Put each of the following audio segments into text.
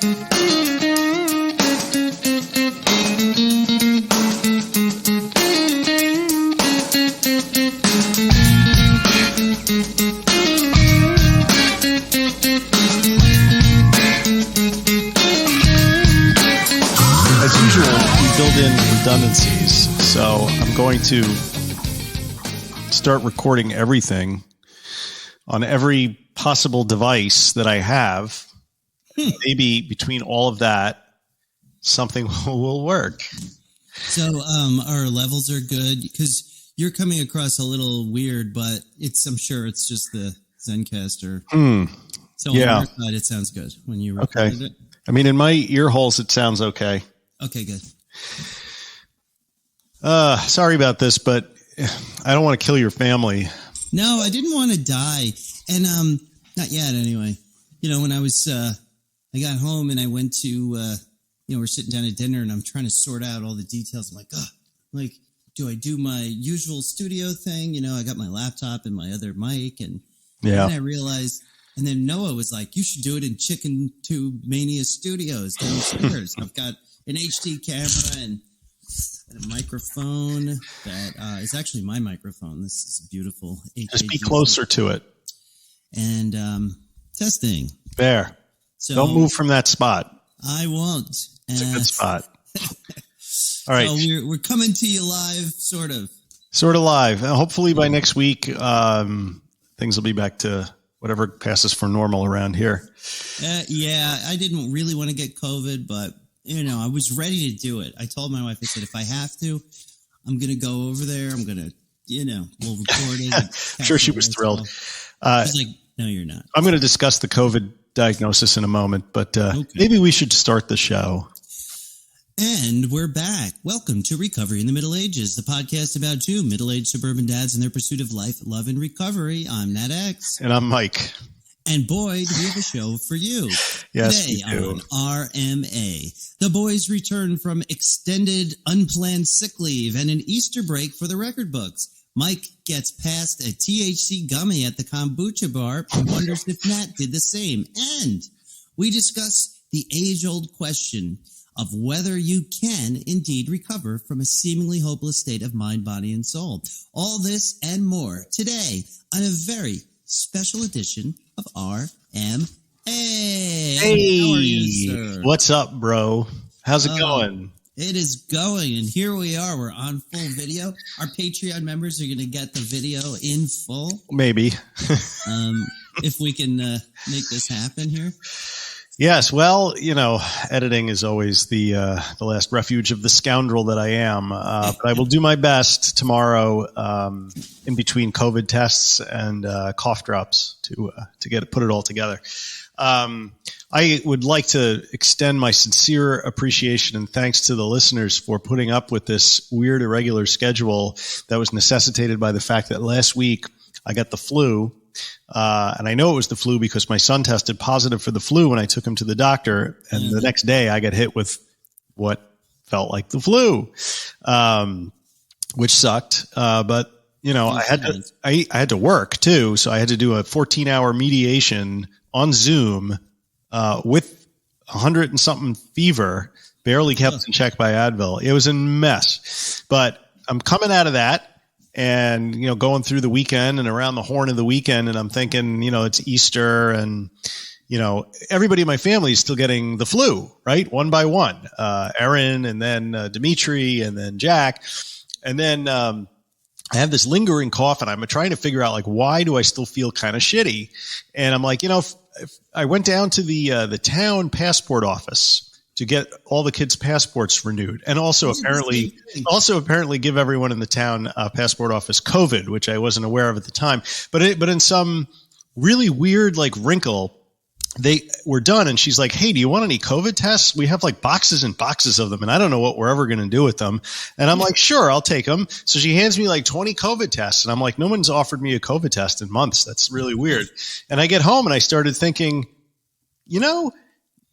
Redundancies. So I'm going to start recording everything on every possible device that I have. Maybe between all of that, something will work. So our levels are good because you're coming across a little weird, but I'm sure it's just the Zencaster. So on your side, it sounds good when you recorded it. I mean, in my ear holes, it sounds okay. Okay, good. Sorry about this, but I don't want to kill your family. No, I didn't want to die. And, not yet anyway. You know, when I got home and I went to, we're sitting down at dinner and I'm trying to sort out all the details. I'm like, do I do my usual studio thing? You know, I got my laptop and my other mic and then I realized, and then Noah was like, you should do it in Chicken Tube Mania Studios downstairs. I've got an HD camera and a microphone that is actually my microphone. This is beautiful. Just be closer to it. And testing. There. So don't move from that spot. I won't. It's a good spot. All right. So we're coming to you live, sort of. Sort of live. Hopefully by next week, things will be back to whatever passes for normal around here. Yeah, I didn't really want to get COVID, but I was ready to do it. I told my wife, I said, if I have to, I'm going to go over there. I'm going to, we'll record it. I'm sure she was thrilled. She's like, no, you're not. I'm going to discuss the COVID diagnosis in a moment, but maybe we should start the show. And we're back. Welcome to Recovery in the Middle Ages, the podcast about two middle-aged suburban dads and their pursuit of life, love, and recovery. I'm Nat X. And I'm Mike. And boy, do we have a show for you. Yes, today we do. On RMA, the boys return from extended unplanned sick leave and an Easter break for the record books. Mike gets past a THC gummy at the kombucha bar and wonders if Nat did the same. And we discuss the age-old question of whether you can indeed recover from a seemingly hopeless state of mind, body, and soul. All this and more today on a very special edition of RMA. Hey, how are you, sir? What's up, bro? How's it going? It is going, and here we are. We're on full video. Our Patreon members are going to get the video in full. Maybe. If we can make this happen here. Yes, well, editing is always the last refuge of the scoundrel that I am. But I will do my best tomorrow in between COVID tests and cough drops to put it all together. I would like to extend my sincere appreciation and thanks to the listeners for putting up with this weird, irregular schedule that was necessitated by the fact that last week I got the flu. And I know it was the flu because my son tested positive for the flu when I took him to the doctor. And the next day I got hit with what felt like the flu, which sucked. But I had to work too. So I had to do a 14-hour mediation on Zoom, with 100 and something fever, barely kept in check by Advil. It was a mess, but I'm coming out of that. And, going through the weekend and around the horn of the weekend, and I'm thinking, it's Easter and, everybody in my family is still getting the flu, right? One by one. Erin and then Dimitri and then Jack. And then I have this lingering cough and I'm trying to figure out, why do I still feel kind of shitty? And I'm like, if I went down to the town passport office to get all the kids' passports renewed, and also apparently give everyone in the town passport office COVID, which I wasn't aware of at the time. But in some really weird wrinkle, they were done, and she's like, "Hey, do you want any COVID tests? We have boxes and boxes of them, and I don't know what we're ever going to do with them." And I'm like, "Sure, I'll take them." So she hands me 20 COVID tests, and I'm like, "No one's offered me a COVID test in months. That's really weird." And I get home and I started thinking,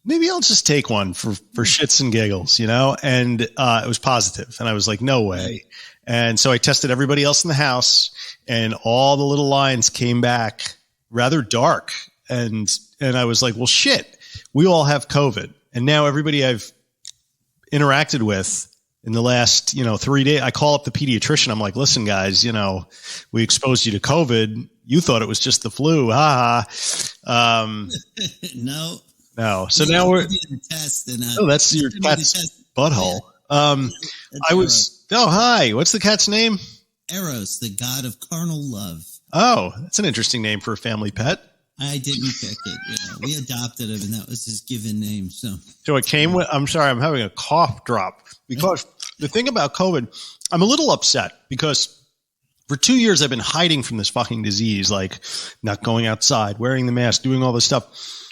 maybe I'll just take one for shits and giggles, and it was positive. And I was like, no way. And so I tested everybody else in the house, and all the little lines came back rather dark. And I was like, well, shit, we all have COVID. And now everybody I've interacted with in the last, 3 days, I call up the pediatrician. I'm like, listen, guys, we exposed you to COVID. You thought it was just the flu. Ha ha. No. So now we're, test that's your cat's butthole. Hi. What's the cat's name? Eros, the god of carnal love. Oh, that's an interesting name for a family pet. I didn't pick it. We adopted him, and that was his given name. So it came with. I'm sorry, I'm having a cough drop because the thing about COVID, I'm a little upset because for 2 years I've been hiding from this fucking disease, like not going outside, wearing the mask, doing all this stuff.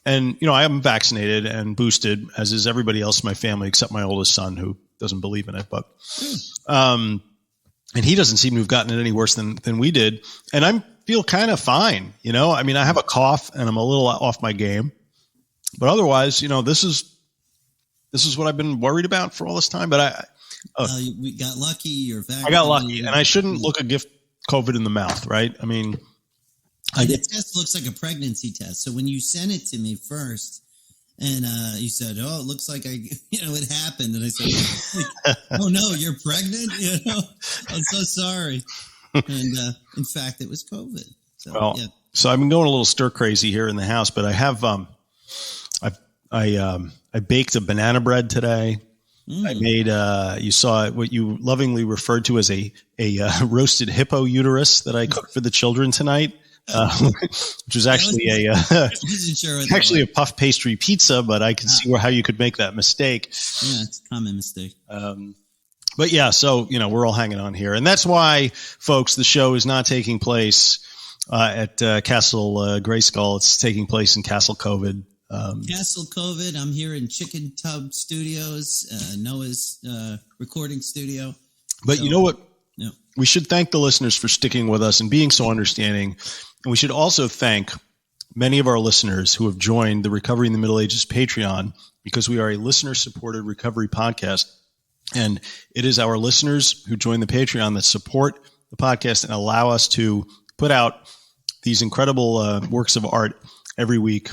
And I am vaccinated and boosted, as is everybody else in my family except my oldest son, who doesn't believe in it. But and he doesn't seem to have gotten it any worse than we did. And I feel kind of fine. I mean, I have a cough and I'm a little off my game, but otherwise, this is what I've been worried about for all this time. But we got lucky. You're vaccinated. I got lucky, and I shouldn't look a gift COVID in the mouth, right? I mean, the test looks like a pregnancy test. So when you sent it to me first, and you said, "Oh, it looks like it happened," and I said, "Oh no, you're pregnant." I'm so sorry. And in fact, it was COVID. So I've been going a little stir crazy here in the house, but I have I baked a banana bread today. I made you saw what you lovingly referred to as a roasted hippo uterus that I cooked for the children tonight. Which was actually a puff pastry pizza, but I can see how you could make that mistake. Yeah, it's a common mistake. But yeah, so we're all hanging on here, and that's why, folks, the show is not taking place at Castle Grayskull. It's taking place in Castle COVID. Castle COVID. I'm here in Chicken Tub Studios, Noah's recording studio. But you know what? Yeah. We should thank the listeners for sticking with us and being so understanding. And we should also thank many of our listeners who have joined the Recovery in the Middle Ages Patreon, because we are a listener-supported recovery podcast. And it is our listeners who join the Patreon that support the podcast and allow us to put out these incredible works of art every week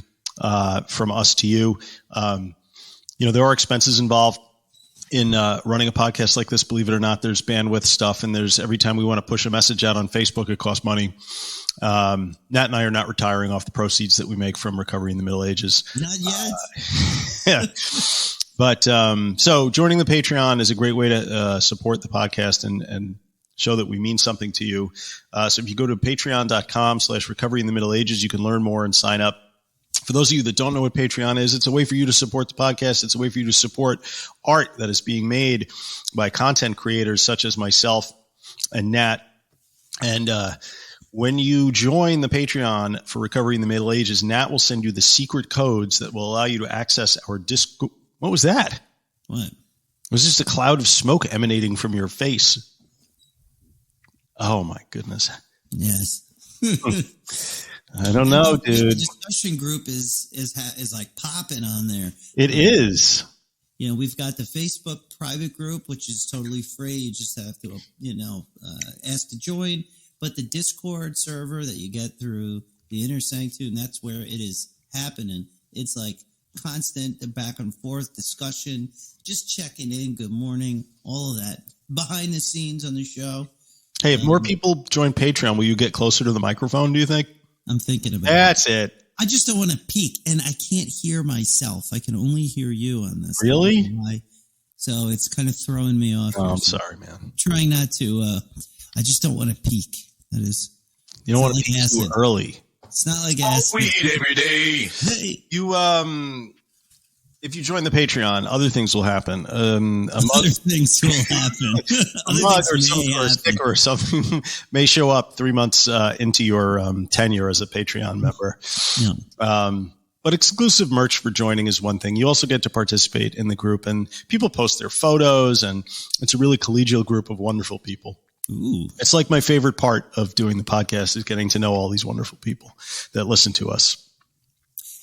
from us to you. There are expenses involved in running a podcast like this. Believe it or not, there's bandwidth stuff, and there's every time we want to push a message out on Facebook, it costs money. Nat and I are not retiring off the proceeds that we make from Recovery in the Middle Ages. Not yet. Yeah. But so joining the Patreon is a great way to support the podcast and show that we mean something to you. So if you go to patreon.com/recovery in the Middle Ages, you can learn more and sign up. For those of you that don't know what Patreon is, it's a way for you to support the podcast. It's a way for you to support art that is being made by content creators such as myself and Nat. And when you join the Patreon for Recovery in the Middle Ages, Nat will send you the secret codes that will allow you to access our Discord. What was that? What? It was just a cloud of smoke emanating from your face. Oh, my goodness. Yes. I don't know, dude. The discussion group is like popping on there. It is. We've got the Facebook private group, which is totally free. You just have to, ask to join. But the Discord server that you get through the Inner Sanctum, that's where it is happening. It's like constant back and forth discussion, just checking in. Good morning, all of that behind the scenes on the show. Hey, if more people join Patreon, will you get closer to the microphone, do you think? I'm thinking about That's it. I just don't want to peek, and I can't hear myself. I can only hear you on this. Really? So it's kind of throwing me off. Oh, I'm sorry, man. I'm trying not to. I just don't want to peek. That is. You don't want to peek too early. It's not like acid. Weed every day. Hey. If you join the Patreon, other things will happen. Other things will happen. A mug or a sticker or something may show up 3 months into your tenure as a Patreon member. Yeah. But exclusive merch for joining is one thing. You also get to participate in the group, and people post their photos, and it's a really collegial group of wonderful people. Ooh. It's like my favorite part of doing the podcast is getting to know all these wonderful people that listen to us.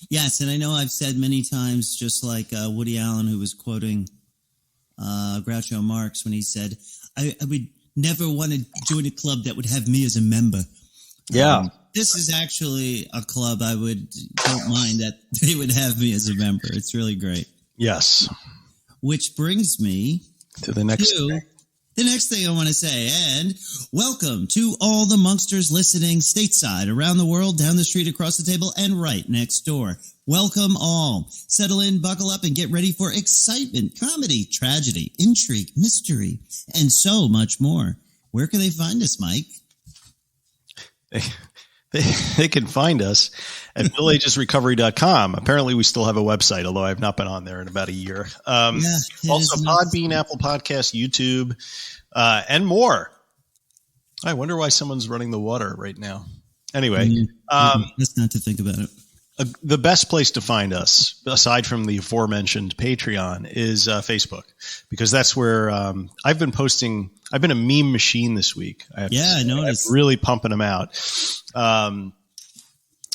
Yes, and I know I've said many times, just like Woody Allen, who was quoting Groucho Marx when he said, I would never want to join a club that would have me as a member. Yeah. This is actually a club I don't mind that they would have me as a member. It's really great. Yes. Which brings me to the next thing I want to say. And welcome to all the Monksters listening stateside, around the world, down the street, across the table, and right next door. Welcome all. Settle in, buckle up, and get ready for excitement, comedy, tragedy, intrigue, mystery, and so much more. Where can they find us, Mike? They can find us at villagesrecovery.com. Apparently, we still have a website, although I've not been on there in about a year. Also, Podbean, Apple Podcasts, YouTube, and more. I wonder why someone's running the water right now. Anyway. That's not to think about it. The best place to find us, aside from the aforementioned Patreon, is Facebook, because that's where I've been posting. I've been a meme machine this week. I noticed. I'm really pumping them out.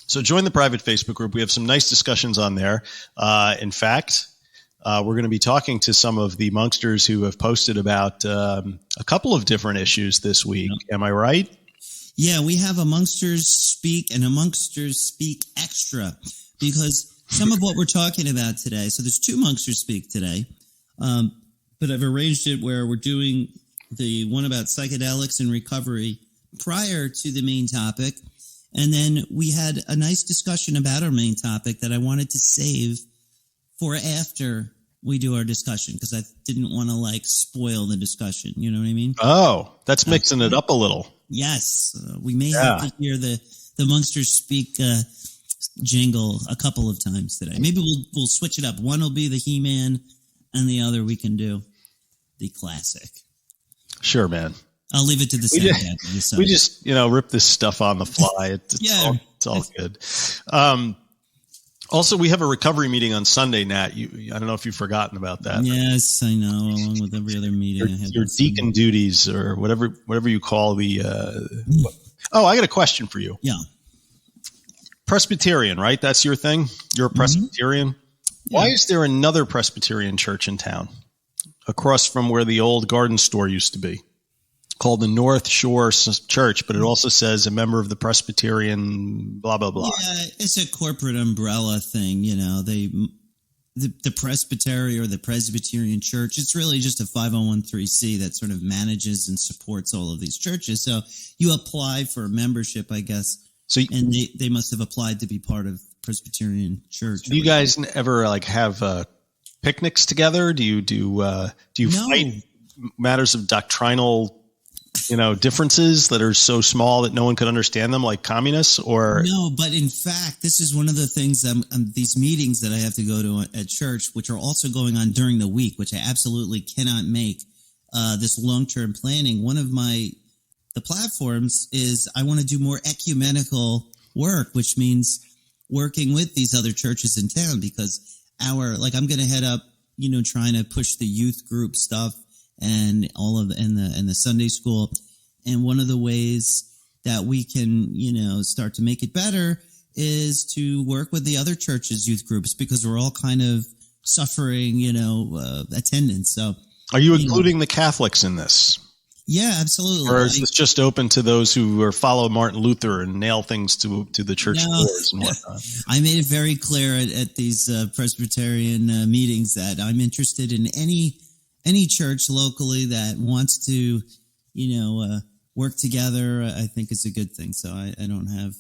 So join the private Facebook group. We have some nice discussions on there. In fact, we're going to be talking to some of the Monksters who have posted about a couple of different issues this week. Yep. Am I right? Yeah, we have a Monksters Speak and a Monksters Speak Extra, because some of what we're talking about today, so there's two Monksters Speak today, but I've arranged it where we're doing the one about psychedelics and recovery prior to the main topic, and then we had a nice discussion about our main topic that I wanted to save for after we do our discussion, because I didn't want to spoil the discussion. You know what I mean? Oh, that's mixing it up a little. Yes, we may have to hear the Monksters Speak jingle a couple of times today. Maybe we'll switch it up. One will be the He-Man, and the other we can do the classic. Sure, man. I'll leave it to the second. We just rip this stuff on the fly. It's all good. Also, we have a recovery meeting on Sunday, Nat. I don't know if you've forgotten about that. Yes, I know. Along with every other meeting, your deacon duties, or whatever you call the. Oh, I got a question for you. Yeah. Presbyterian, right? That's your thing. You're a Presbyterian. Yeah. Why is there another Presbyterian church in town, across from where the old garden store used to be, called the North Shore Church, but it also says a member of the Presbyterian, blah, blah, blah. Yeah, it's a corporate umbrella thing. The Presbytery or the Presbyterian Church, it's really just a 501(c)(3) that sort of manages and supports all of these churches. So you apply for membership, I guess, and they must have applied to be part of Presbyterian Church. Do you guys ever have picnics together? Do you fight matters of doctrinal differences that are so small that no one could understand them, like communists? Or no, but in fact, this is one of the things, these meetings that I have to go to at church, which are also going on during the week, which I absolutely cannot make this long-term planning. One of the platforms is I want to do more ecumenical work, which means working with these other churches in town, because I'm going to head up, trying to push the youth group stuff and all of and the Sunday school. And one of the ways that we can, start to make it better is to work with the other churches' youth groups, because we're all kind of suffering, attendance. So are you including the Catholics in this? Yeah, absolutely. Or is this just open to those who follow Martin Luther and nail things to the church doors and whatnot? I made it very clear at these Presbyterian meetings that I'm interested in any church locally that wants to, work together. I think it's a good thing. So I don't have,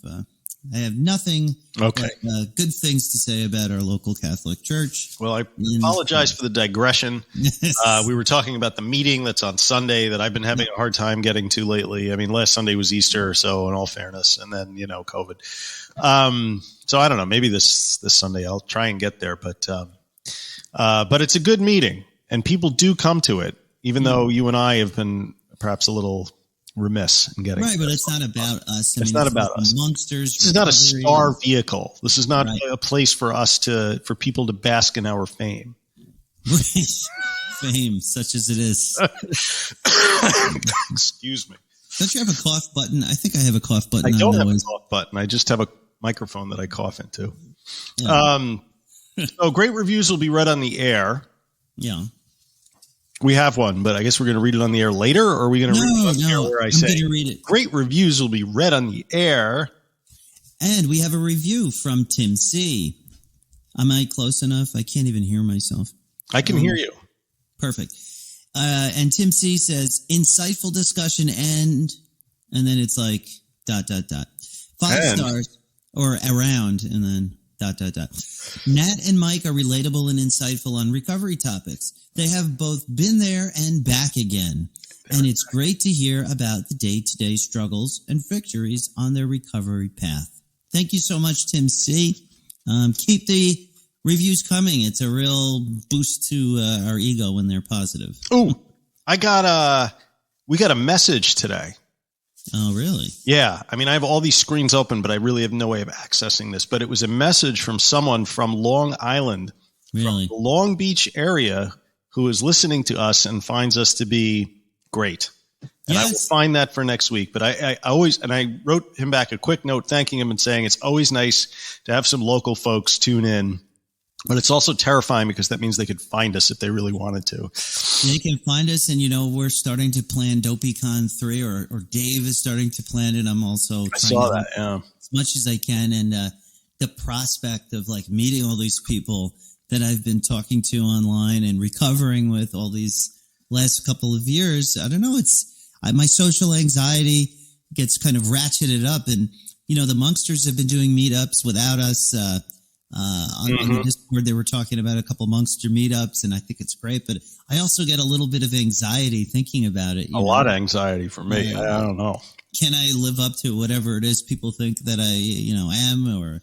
I have nothing but good things to say about our local Catholic Church. Well, I apologize for the digression. We were talking about the meeting that's on Sunday that I've been having a hard time getting to lately. I mean, last Sunday was Easter, so in all fairness, and then, COVID. So I don't know, maybe this Sunday I'll try and get there, but it's a good meeting, and people do come to it, even though you and I have been perhaps a little remiss in getting right, but it's not about us. It's not about us. Monksters. This is not a star vehicle. This is not a place for people to bask in our fame. Fame, such as it is. Excuse me. Don't you have a cough button? I think I have a cough button. I don't have a cough button. I just have a microphone that I cough into. Yeah. So great reviews will be read on the air. Yeah. We have one, but I guess we're going to read it on the air later, or are we going to read it on the air where I say, read it. Great reviews will be read on the air. And we have a review from Tim C. Am I close enough? I can't even hear myself. I can hear you. Perfect. And Tim C says, insightful discussion and then it's like ... 5 stars or around and then ... Nat and Mike are relatable and insightful on recovery topics. They have both been there and back again. And it's great to hear about the day-to-day struggles and victories on their recovery path. Thank you so much, Tim C. Keep the reviews coming. It's a real boost to our ego when they're positive. Oh, we got a message today. Oh, really? Yeah. I mean, I have all these screens open, but I really have no way of accessing this. But it was a message from someone from Long Island, really? from the Long Beach area, who is listening to us and finds us to be great. And I will find that for next week. But I always, and I wrote him back a quick note thanking him and saying it's always nice to have some local folks tune in. But it's also terrifying because that means they could find us if they really wanted to. They can find us, and, we're starting to plan DopeyCon 3, or Dave is starting to plan it. I'm also trying as much as I can. And the prospect of, meeting all these people that I've been talking to online and recovering with all these last couple of years, I don't know, my social anxiety gets kind of ratcheted up. And, the Monksters have been doing meetups without us. On the Discord, they were talking about a couple Monkster meetups, and I think it's great. But I also get a little bit of anxiety thinking about it. A lot of anxiety for me. I don't know. Can I live up to whatever it is people think that I am? Or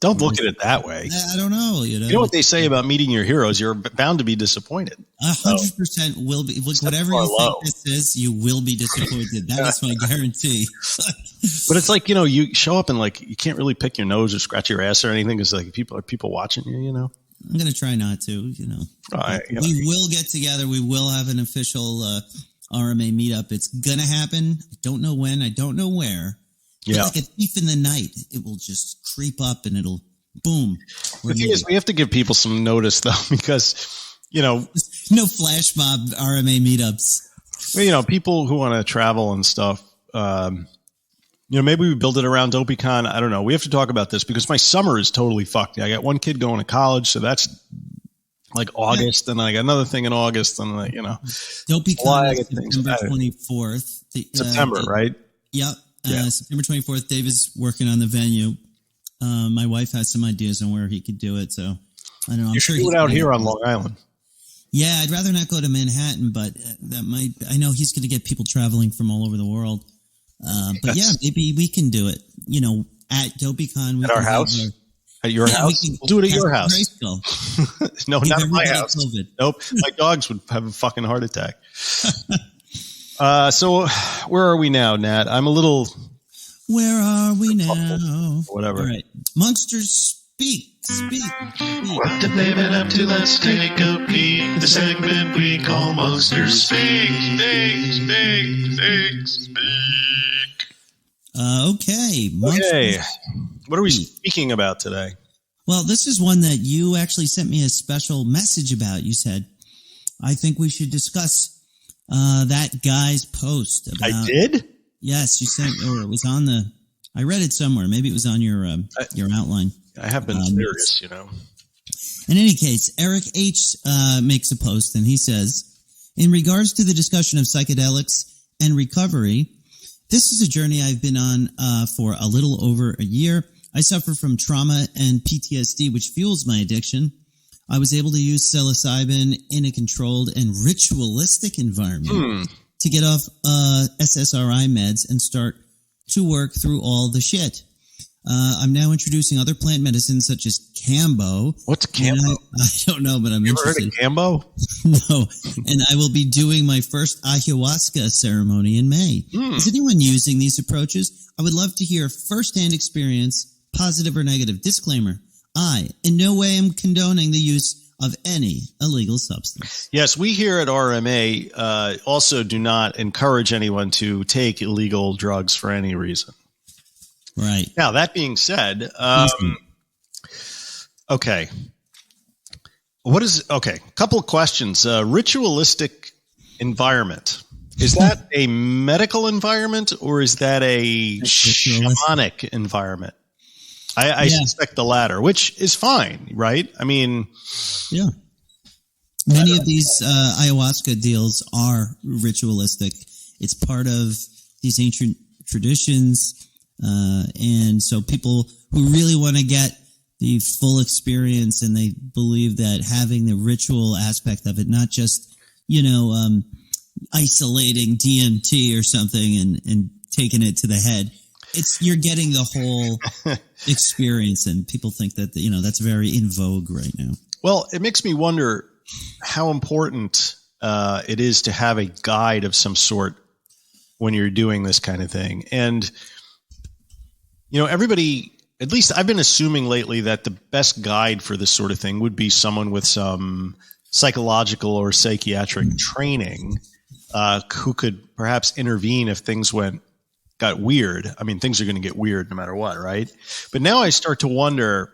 don't look at it that way. I don't know. You know what they say about meeting your heroes? You're bound to be disappointed. 100% will be. Whatever you think this is, you will be disappointed. That is my guarantee. But it's like, you show up and you can't really pick your nose or scratch your ass or anything because people watching you, I'm going to try not to, We will get together. We will have an official RMA meetup. It's going to happen. I don't know when. I don't know where. Yeah. Like a thief in the night, it will just creep up and it'll boom. The thing is, we have to give people some notice though, because, no flash mob RMA meetups. Well, people who want to travel and stuff, maybe we build it around DopeyCon. I don't know. We have to talk about this because my summer is totally fucked. I got one kid going to college, so that's August, and I got another thing in August, and DopeyCon is September 24th. September, right? Yep. September 24th, Dave is working on the venue. My wife has some ideas on where he could do it, so I don't know. You should do it out here on Long Island. Yeah, I'd rather not go to Manhattan, but I know he's going to get people traveling from all over the world. But maybe we can do it, at DopeyCon. At our house? At your house? We'll do it at your house. No, not at my house. COVID. Nope. My dogs would have a fucking heart attack. So where are we now, Nat? I'm a little... Where are we now? Whatever. All right. Monsters speak. What the baby up to? Let's take a peek. The segment we call Monsters Speak. Okay. Okay. What are we speaking about today? Well, this is one that you actually sent me a special message about. You said, I think we should discuss that guy's post. About, I did? Yes, you sent, or it was on I read it somewhere. Maybe it was on your outline. I have been serious, In any case, Eric H. Makes a post, and he says, in regards to the discussion of psychedelics and recovery, this is a journey I've been on for a little over a year. I suffer from trauma and PTSD, which fuels my addiction. I was able to use psilocybin in a controlled and ritualistic environment to get off SSRI meds and start to work through all the shit. I'm now introducing other plant medicines such as Cambo. What's Cambo? I don't know, but I'm interested. Ever heard of Cambo? No. And I will be doing my first ayahuasca ceremony in May. Is anyone using these approaches? I would love to hear firsthand experience, positive or negative. Disclaimer. I, in no way, am condoning the use of any illegal substance. Yes, we here at RMA also do not encourage anyone to take illegal drugs for any reason. Right. Now, that being said, okay. Couple of questions. Ritualistic environment. Is that a medical environment or is that a shamanic environment? I suspect the latter, which is fine, right? I mean, yeah. Many of these ayahuasca deals are ritualistic. It's part of these ancient traditions. And so people who really want to get the full experience, and they believe that having the ritual aspect of it, not just, isolating DMT or something and taking it to the head, you're getting the whole experience. And people think that, that's very in vogue right now. Well, it makes me wonder how important it is to have a guide of some sort when you're doing this kind of thing. And, everybody, at least I've been assuming lately that the best guide for this sort of thing would be someone with some psychological or psychiatric training who could perhaps intervene if things got weird. I mean, things are going to get weird no matter what, right? But now I start to wonder,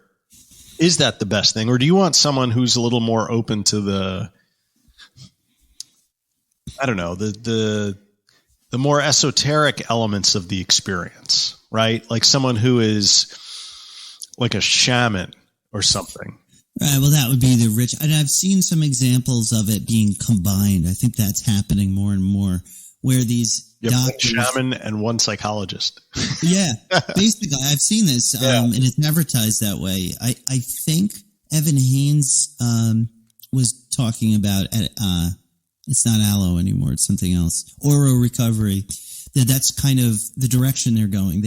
is that the best thing? Or do you want someone who's a little more open to the more esoteric elements of the experience, right? Like someone who is like a shaman or something. Right. Well, that would be the rich. And I've seen some examples of it being combined. I think that's happening more and more, where these doctors, one shaman and one psychologist. Yeah, basically, I've seen this, and it's advertised that way. I think Evan Haynes was talking about it's not aloe anymore; it's something else. Oro recovery. That's kind of the direction they're going.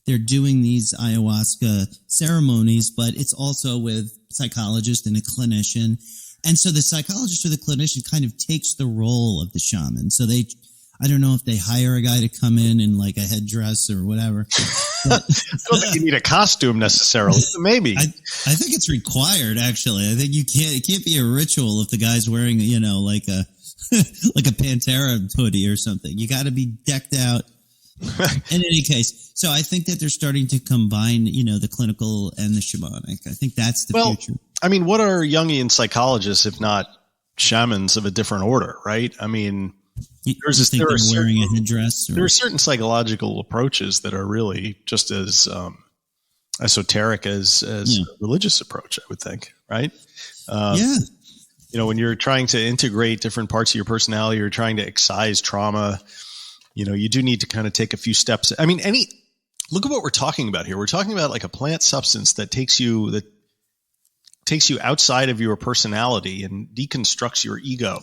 They're doing these ayahuasca ceremonies, but it's also with psychologist and a clinician. And so the psychologist or the clinician kind of takes the role of the shaman. So I don't know if they hire a guy to come in like a headdress or whatever. I don't think you need a costume necessarily. Maybe. I think it's required, actually. I think it can't be a ritual if the guy's wearing, like a like a Pantera hoodie or something. You got to be decked out. In any case, so I think that they're starting to combine, the clinical and the shamanic. I think that's the future. I mean, what are Jungian psychologists if not shamans of a different order, right? I mean, there are certain psychological approaches that are really just as esoteric as a religious approach, I would think, right? When you're trying to integrate different parts of your personality, you're trying to excise trauma. You do need to kind of take a few steps. I mean, look at what we're talking about here. We're talking about like a plant substance that takes you outside of your personality and deconstructs your ego.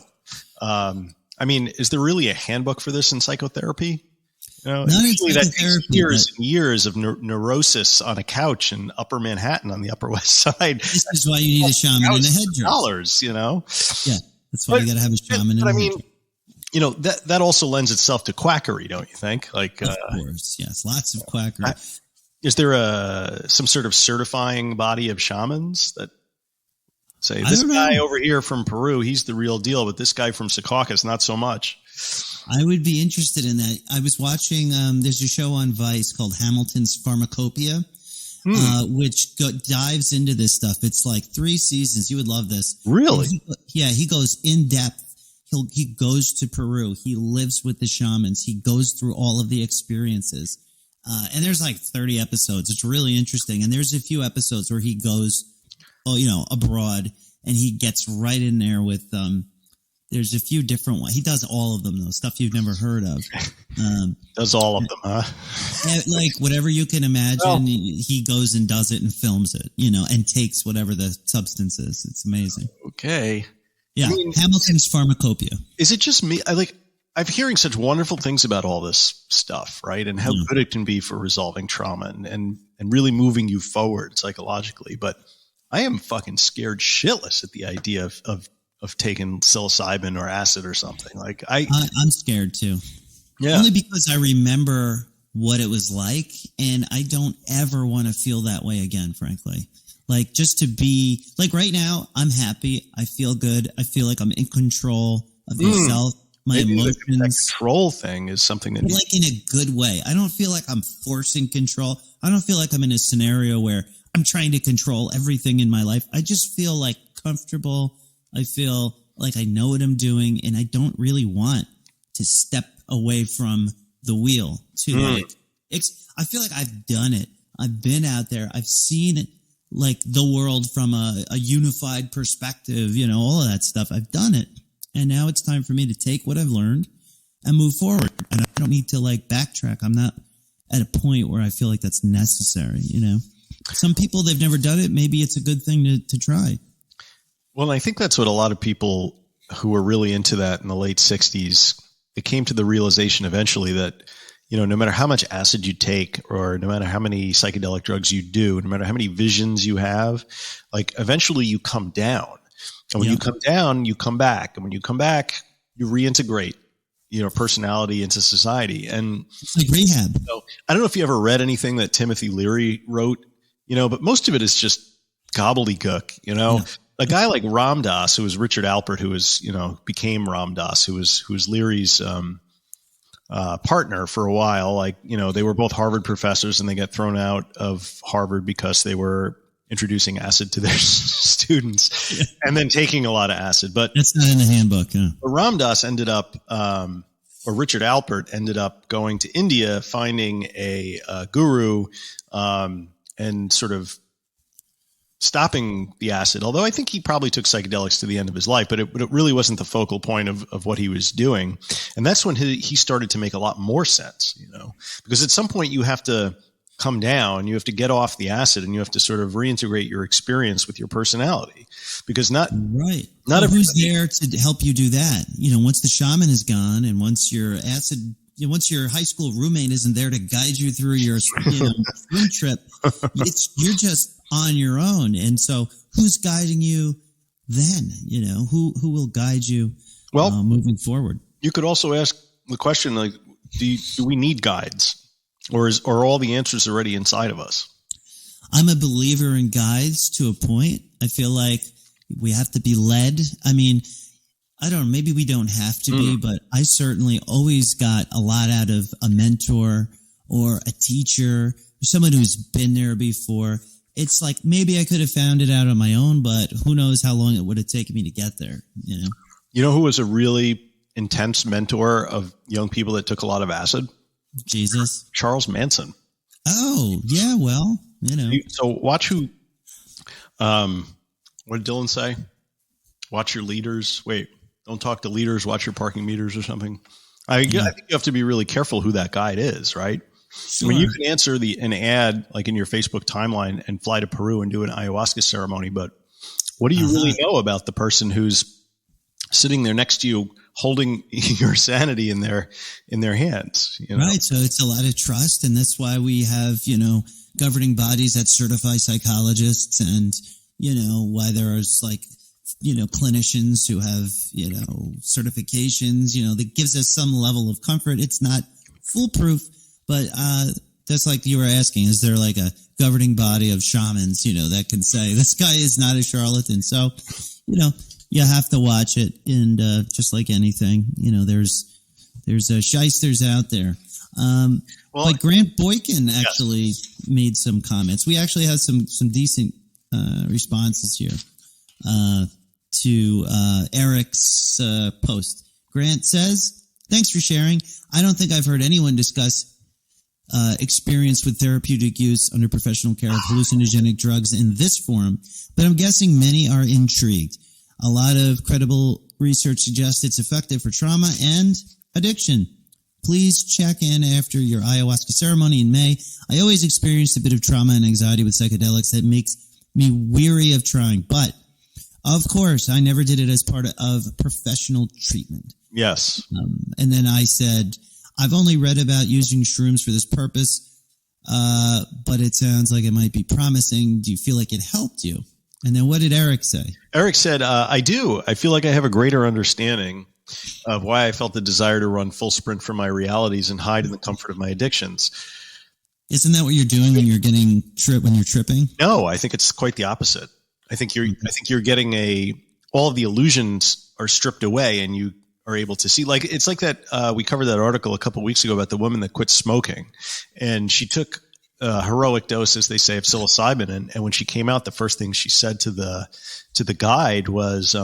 I mean, is there really a handbook for this in psychotherapy? Usually that takes years and years of neurosis on a couch in Upper Manhattan on the Upper West Side. This is why you need a shaman and a headdress. Dollars, Yeah, that's why you got to have a shaman and a headdress. That also lends itself to quackery, don't you think? Like, of course, yes, lots of quackery. Is there some sort of certifying body of shamans that say this guy over here from Peru, he's the real deal, but this guy from Secaucus, not so much? I would be interested in that. I was watching. There's a show on Vice called Hamilton's Pharmacopoeia, which dives into this stuff. It's like 3 seasons. You would love this. Really? He goes in depth. He goes to Peru. He lives with the shamans. He goes through all of the experiences. And there's like 30 episodes. It's really interesting. And there's a few episodes where he goes, abroad, and he gets right in there with, there's a few different ones. He does all of them, though, stuff you've never heard of. Does all of them, huh? Like whatever you can imagine, he goes and does it and films it, and takes whatever the substance is. It's amazing. Okay. Yeah, Hamilton's Pharmacopoeia. Is it just me? I'm hearing such wonderful things about all this stuff, right? And how good it can be for resolving trauma and really moving you forward psychologically. But I am fucking scared shitless at the idea of taking psilocybin or acid or something. Like I'm scared too. Yeah. Only because I remember what it was like, and I don't ever want to feel that way again, frankly. Like, just to be like right now, I'm happy. I feel good. I feel like I'm in control of myself, my emotions. The control thing is something that like in a good way. I don't feel like I'm forcing control. I don't feel like I'm in a scenario where I'm trying to control everything in my life. I just feel like comfortable. I feel like I know what I'm doing, and I don't really want to step away from the wheel. I feel like I've done it. I've been out there. I've seen like the world from a unified perspective, all of that stuff. I've done it. And now it's time for me to take what I've learned and move forward. And I don't need to like backtrack. I'm not at a point where I feel like that's necessary, Some people, they've never done it. Maybe it's a good thing to try. Well, I think that's what a lot of people who were really into that in the late 60s, it came to the realization eventually that, no matter how much acid you take or no matter how many psychedelic drugs you do, no matter how many visions you have, like eventually you come down. And when you come down, you come back. And when you come back, you reintegrate your personality into society. And it's like rehab. I don't know if you ever read anything that Timothy Leary wrote, but most of it is just gobbledygook, Yeah. A guy like Ram Dass, who was Richard Alpert, who was, became Ram Dass, who was Leary's partner for a while. Like, they were both Harvard professors and they got thrown out of Harvard because they were introducing acid to their students and then taking a lot of acid. But that's not in the handbook. Huh? Ram Dass ended up, or Richard Alpert ended up going to India, finding a guru and sort of stopping the acid, although I think he probably took psychedelics to the end of his life, but it really wasn't the focal point of what he was doing. And that's when he started to make a lot more sense, because at some point you have to come down, you have to get off the acid and you have to sort of reintegrate your experience with your personality, because not who's there to help you do that? Once the shaman is gone and once your high school roommate isn't there to guide you through your swim trip, you're just on your own. And so who's guiding you then? Who will guide you moving forward? You could also ask the question, like, do we need guides, or are all the answers already inside of us? I'm a believer in guides to a point. I feel like we have to be led. I mean, I don't know, maybe we don't have to be, but I certainly always got a lot out of a mentor or a teacher, someone who's been there before. It's like maybe I could have found it out on my own, but who knows how long it would have taken me to get there, You know who was a really intense mentor of young people that took a lot of acid? Jesus. Charles Manson. Oh, yeah, well, So watch who, what did Dylan say? Watch your leaders. Wait, don't talk to leaders, watch your parking meters or something. I think you have to be really careful who that guide is, right? Sure. I mean, you can answer an ad like in your Facebook timeline and fly to Peru and do an ayahuasca ceremony, but what do you really know about the person who's sitting there next to you, holding your sanity in their hands? Right. So it's a lot of trust, and that's why we have governing bodies that certify psychologists, and why there is like clinicians who have certifications. That gives us some level of comfort. It's not foolproof. But that's like you were asking, is there like a governing body of shamans, that can say this guy is not a charlatan? So, you have to watch it. And just like anything, there's shysters out there. But Grant Boykin actually made some comments. We actually had some decent responses here to Eric's post. Grant says, thanks for sharing. I don't think I've heard anyone discuss experience with therapeutic use under professional care of hallucinogenic drugs in this forum, but I'm guessing many are intrigued. A lot of credible research suggests it's effective for trauma and addiction. Please check in after your ayahuasca ceremony in May. I always experienced a bit of trauma and anxiety with psychedelics that makes me weary of trying, but of course, I never did it as part of professional treatment. Yes. And then I said, I've only read about using shrooms for this purpose, but it sounds like it might be promising. Do you feel like it helped you? And then what did Eric say? Eric said, I do. I feel like I have a greater understanding of why I felt the desire to run full sprint from my realities and hide in the comfort of my addictions. Isn't that what you're doing when you're when you're tripping? No, I think it's quite the opposite. I think you're getting all of the illusions are stripped away and you are able to see, like, it's like that. We covered that article a couple of weeks ago about the woman that quit smoking, and she took a heroic dose, as they say, of psilocybin. And when she came out, the first thing she said to the guide was,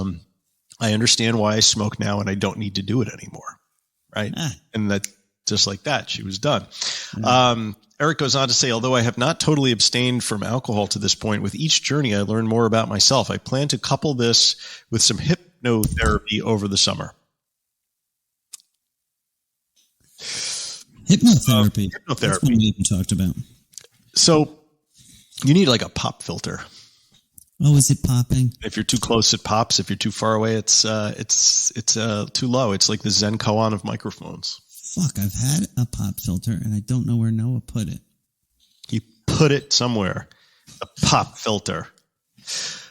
I understand why I smoke now and I don't need to do it anymore. Right. And just like that, she was done. Eric goes on to say, although I have not totally abstained from alcohol to this point, with each journey I learn more about myself. I plan to couple this with some hypnotherapy over the summer. Hypnotherapy. That's one we even talked about. So you need like a pop filter. Oh, is it popping? If you're too close, it pops. If you're too far away, it's too low. It's like the Zen koan of microphones. Fuck, I've had a pop filter and I don't know where Noah put it. He put it somewhere. A pop filter.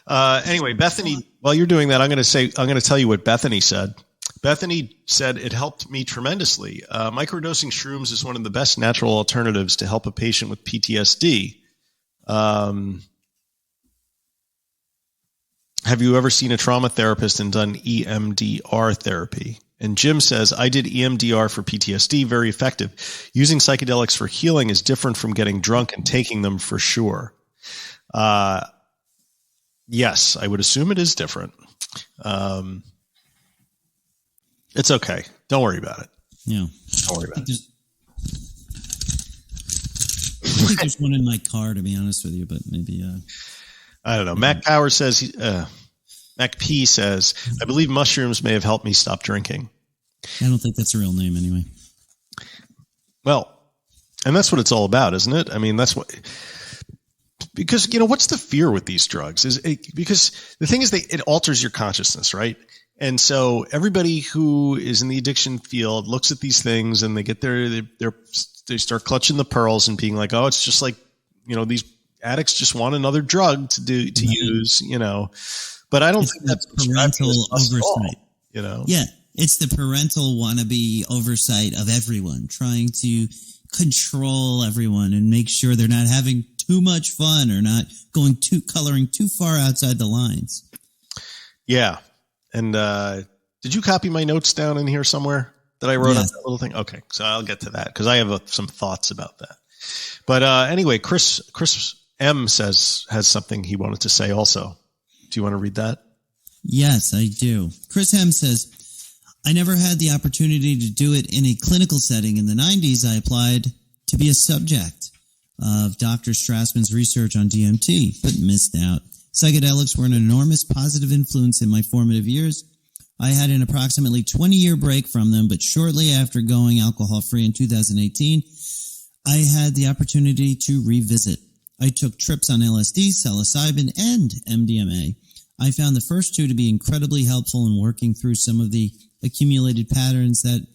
Anyway, Bethany, while you're doing that, I'm going to tell you what Bethany said. Bethany said, it helped me tremendously. Microdosing shrooms is one of the best natural alternatives to help a patient with PTSD. Have you ever seen a trauma therapist and done EMDR therapy? And Jim says, I did EMDR for PTSD, very effective. Using psychedelics for healing is different from getting drunk and taking them for sure. Yes, I would assume it is different. It's okay. Don't worry about it. Yeah. Don't worry about it. I think there's one in my car, to be honest with you, but maybe... I don't know. Mac Power says, Mac P says, I believe mushrooms may have helped me stop drinking. I don't think that's a real name anyway. Well, and that's what it's all about, isn't it? I mean, that's what, because, what's the fear with these drugs because the thing is it alters your consciousness, right? And so everybody who is in the addiction field looks at these things and they get they start clutching the pearls and being like, oh, it's just like, these addicts just want another drug to use, but I don't think that's parental oversight. Yeah, it's the parental wannabe oversight of everyone, trying to control everyone and make sure they're not having too much fun or not coloring too far outside the lines. Yeah, and did you copy my notes down in here somewhere that I wrote up that little thing? Okay, so I'll get to that because I have some thoughts about that. But anyway, Chris M has something he wanted to say also. Do you want to read that? Yes, I do. Chris M says, I never had the opportunity to do it in a clinical setting. In the 90s, I applied to be a subject of Dr. Strassman's research on DMT, but missed out. Psychedelics were an enormous positive influence in my formative years. I had an approximately 20-year break from them, but shortly after going alcohol-free in 2018, I had the opportunity to revisit. I took trips on LSD, psilocybin, and MDMA. I found the first two to be incredibly helpful in working through some of the accumulated patterns that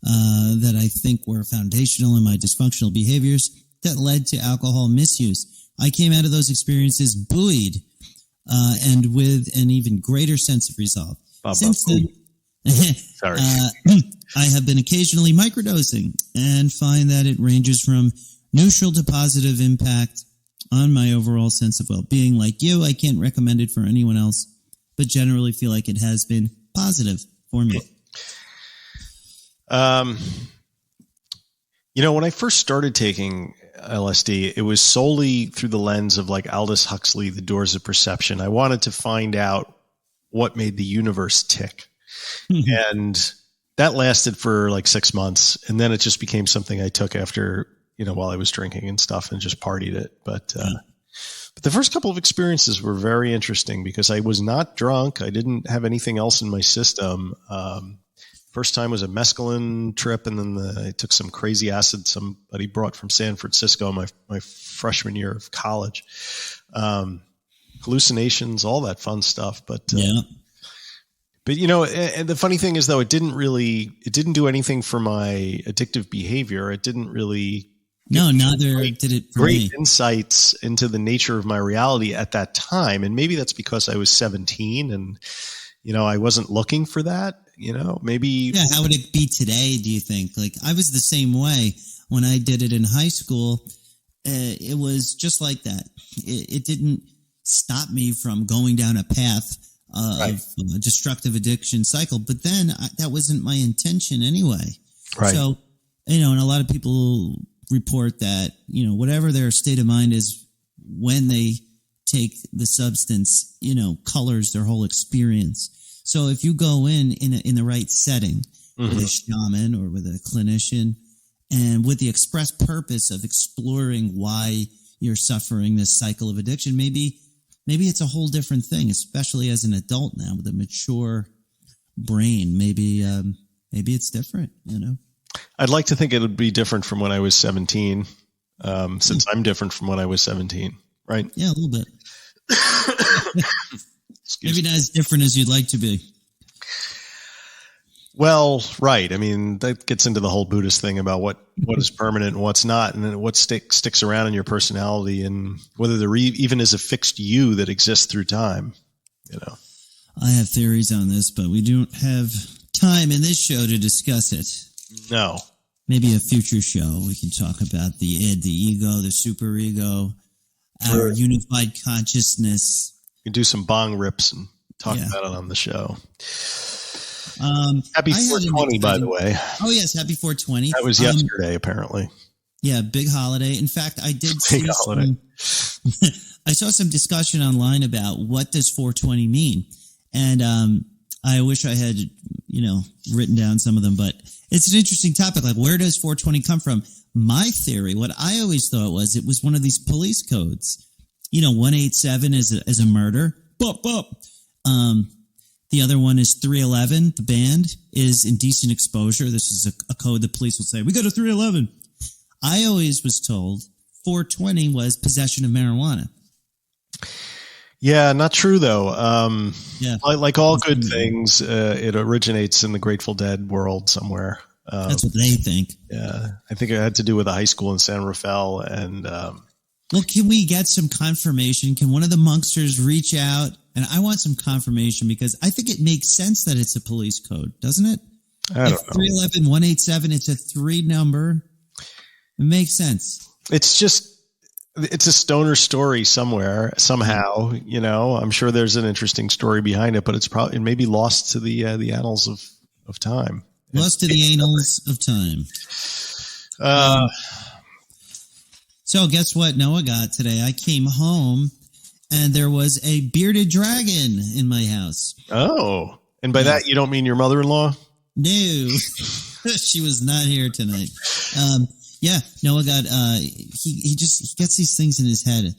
I think were foundational in my dysfunctional behaviors that led to alcohol misuse. I came out of those experiences buoyed and with an even greater sense of resolve. Since then, Sorry. I have been occasionally microdosing and find that it ranges from neutral to positive impact on my overall sense of well-being. Like you, I can't recommend it for anyone else, but generally feel like it has been positive for me. When I first started taking LSD, it was solely through the lens of like Aldous Huxley, The Doors of Perception. I wanted to find out what made the universe tick. And that lasted for like 6 months. And then it just became something I took after, while I was drinking and stuff and just partied it. But the first couple of experiences were very interesting because I was not drunk. I didn't have anything else in my system. First time was a mescaline trip. And then I took some crazy acid somebody brought from San Francisco my freshman year of college. Hallucinations, all that fun stuff. But and the funny thing is though, it didn't do anything for my addictive behavior. It didn't really neither did it for great me. Insights into the nature of my reality at that time. And maybe that's because I was 17 and, I wasn't looking for that, maybe. Yeah. How would it be today? Do you think? Like I was the same way when I did it in high school. It was just like that. It didn't stop me from going down a path of a destructive addiction cycle. But then that wasn't my intention anyway. Right. So, and a lot of people report that, whatever their state of mind is when they take the substance, colors their whole experience. So if you go in the right setting with a shaman or with a clinician, and with the express purpose of exploring why you're suffering this cycle of addiction. Maybe it's a whole different thing, especially as an adult now with a mature brain. Maybe it's different, you know? I'd like to think it would be different from when I was 17, since I'm different from when I was 17, right? Yeah, a little bit. Maybe not as different as you'd like to be. Well, right. I mean, that gets into the whole Buddhist thing about what is permanent and what's not, and then what sticks around in your personality, and whether there even is a fixed you that exists through time, you know. I have theories on this, but we don't have time in this show to discuss it. No. Maybe a future show we can talk about the id, the ego, the superego, our unified consciousness. You can do some bong rips and talk about it on the show. Happy 420, by the way. Oh, yes. Happy 420. That was yesterday, apparently. Yeah, big holiday. In fact, I did see I saw some discussion online about what does 420 mean. And I wish I had, written down some of them, but it's an interesting topic. Like, where does 420 come from? My theory, what I always thought it was one of these police codes. 187 is a murder. Bop, bop. The other one is 311. The band is indecent exposure. This is a code the police will say, we go to 311. I always was told 420 was possession of marijuana. Yeah, not true, though. Like all good true. Things, it originates in the Grateful Dead world somewhere. That's what they think. Yeah, I think it had to do with a high school in San Rafael. And well, can we get some confirmation? Can one of the Monksters reach out? And I want some confirmation because I think it makes sense that it's a police code, doesn't it? I don't know. 311, 187, it's a 3 number. It makes sense. It's a stoner story somewhere, somehow, I'm sure there's an interesting story behind it, but it may be lost to the annals of time. Lost to the annals of time. So guess what Noah got today? I came home and there was a bearded dragon in my house. Oh, and by that, you don't mean your mother-in-law? No, she was not here tonight. Yeah, Noah got, he gets these things in his head,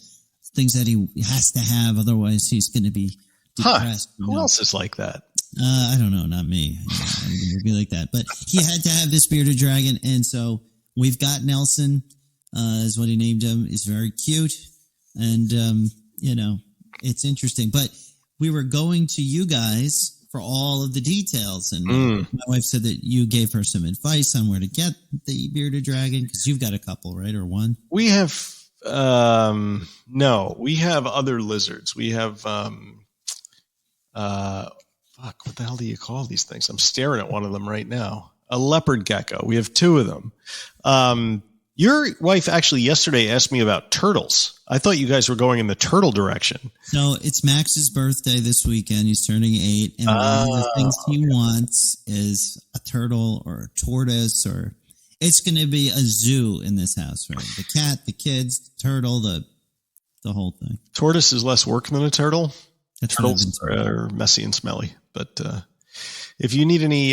things that he has to have, otherwise he's going to be depressed. Who else is like that? I don't know, not me. I'm going to be like that. But he had to have this bearded dragon, and so we've got Nelson, is what he named him. He's very cute, and, it's interesting. But we were going to you guys for all of the details, and my wife said that you gave her some advice on where to get the bearded dragon, because you've got a couple, right, or one? We have no, we have other lizards. We have what the hell do you call these things? I'm staring at one of them right now. A leopard gecko. We have 2 of them. Your wife actually yesterday asked me about turtles. I thought you guys were going in the turtle direction. No, it's Max's birthday this weekend. He's turning 8. And one of the things he wants is a turtle or a tortoise, or it's going to be a zoo in this house, right? The cat, the kids, the turtle, the whole thing. Tortoise is less work than a turtle. Turtles are messy and smelly. But if you need any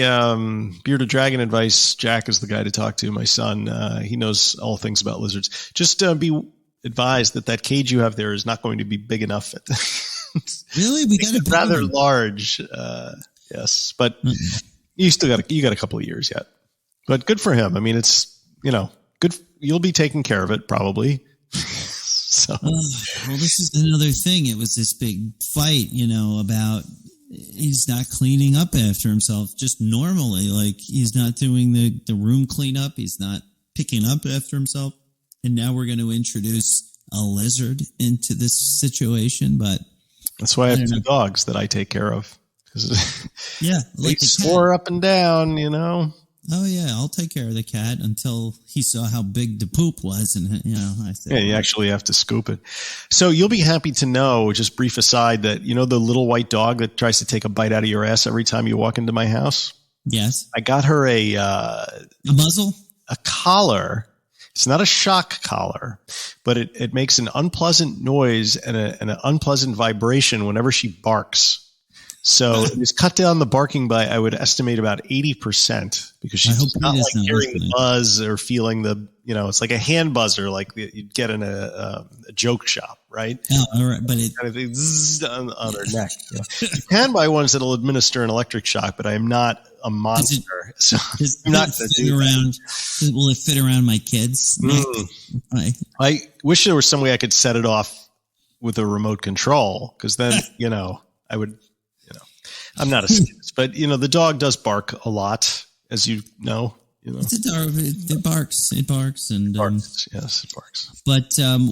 bearded dragon advice, Jack is the guy to talk to. My son, he knows all things about lizards. Just be advised that cage you have there is not going to be big enough. Really? We got it rather large. Yes, but you got a couple of years yet. But good for him. I mean, it's good. You'll be taking care of it probably. So. Well, this is another thing. It was this big fight, about he's not cleaning up after himself just normally. Like, he's not doing the room cleanup. He's not picking up after himself. And now we're going to introduce a lizard into this situation. But that's why I have 2 dogs that I take care of. Yeah, like they swore up and down, Oh, yeah, I'll take care of the cat until he saw how big the poop was. And, I said, yeah, you actually have to scoop it. So you'll be happy to know, just brief aside, that, the little white dog that tries to take a bite out of your ass every time you walk into my house? Yes. I got her a muzzle? A collar. It's not a shock collar, but it makes an unpleasant noise and an unpleasant vibration whenever she barks. So it was cut down the barking by, I would estimate, about 80% because she's not like hearing the buzz or feeling the, it's like a hand buzzer like you'd get in a joke shop, right? Oh, all right. But it kind of zzz on her neck. You can buy ones that'll administer an electric shock, but I am not a monster. So I'm not going to do that. Will it fit around my kids' neck? I wish there was some way I could set it off with a remote control because then, I would, I'm not a sadist, but the dog does bark a lot, as you know. It's a dog. It barks. It barks, and yes, it barks. But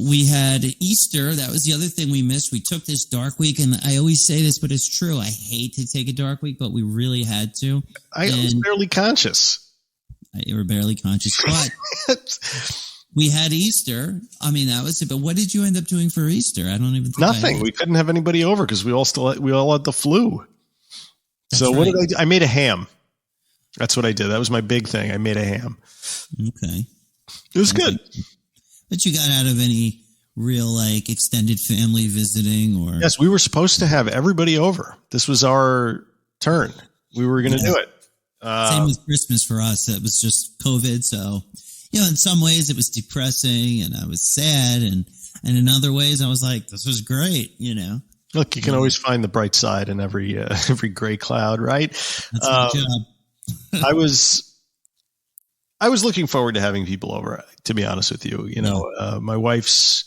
we had Easter. That was the other thing we missed. We took this dark week, and I always say this, but it's true. I hate to take a dark week, but we really had to. I was barely conscious. You were barely conscious, but we had Easter. I mean, that was it. But what did you end up doing for Easter? I don't even think nothing. We couldn't have anybody over because we all had the flu. That's what did I do? I made a ham. That's what I did. That was my big thing. I made a ham. Okay. It was good. But you got out of any real extended family visiting or? Yes, we were supposed to have everybody over. This was our turn. We were going to do it. Same with Christmas for us. It was just COVID. So, in some ways it was depressing and I was sad. And in other ways I was like, this was great, Look, you can always find the bright side in every gray cloud, right? That's my job. I was looking forward to having people over, to be honest with you. My wife's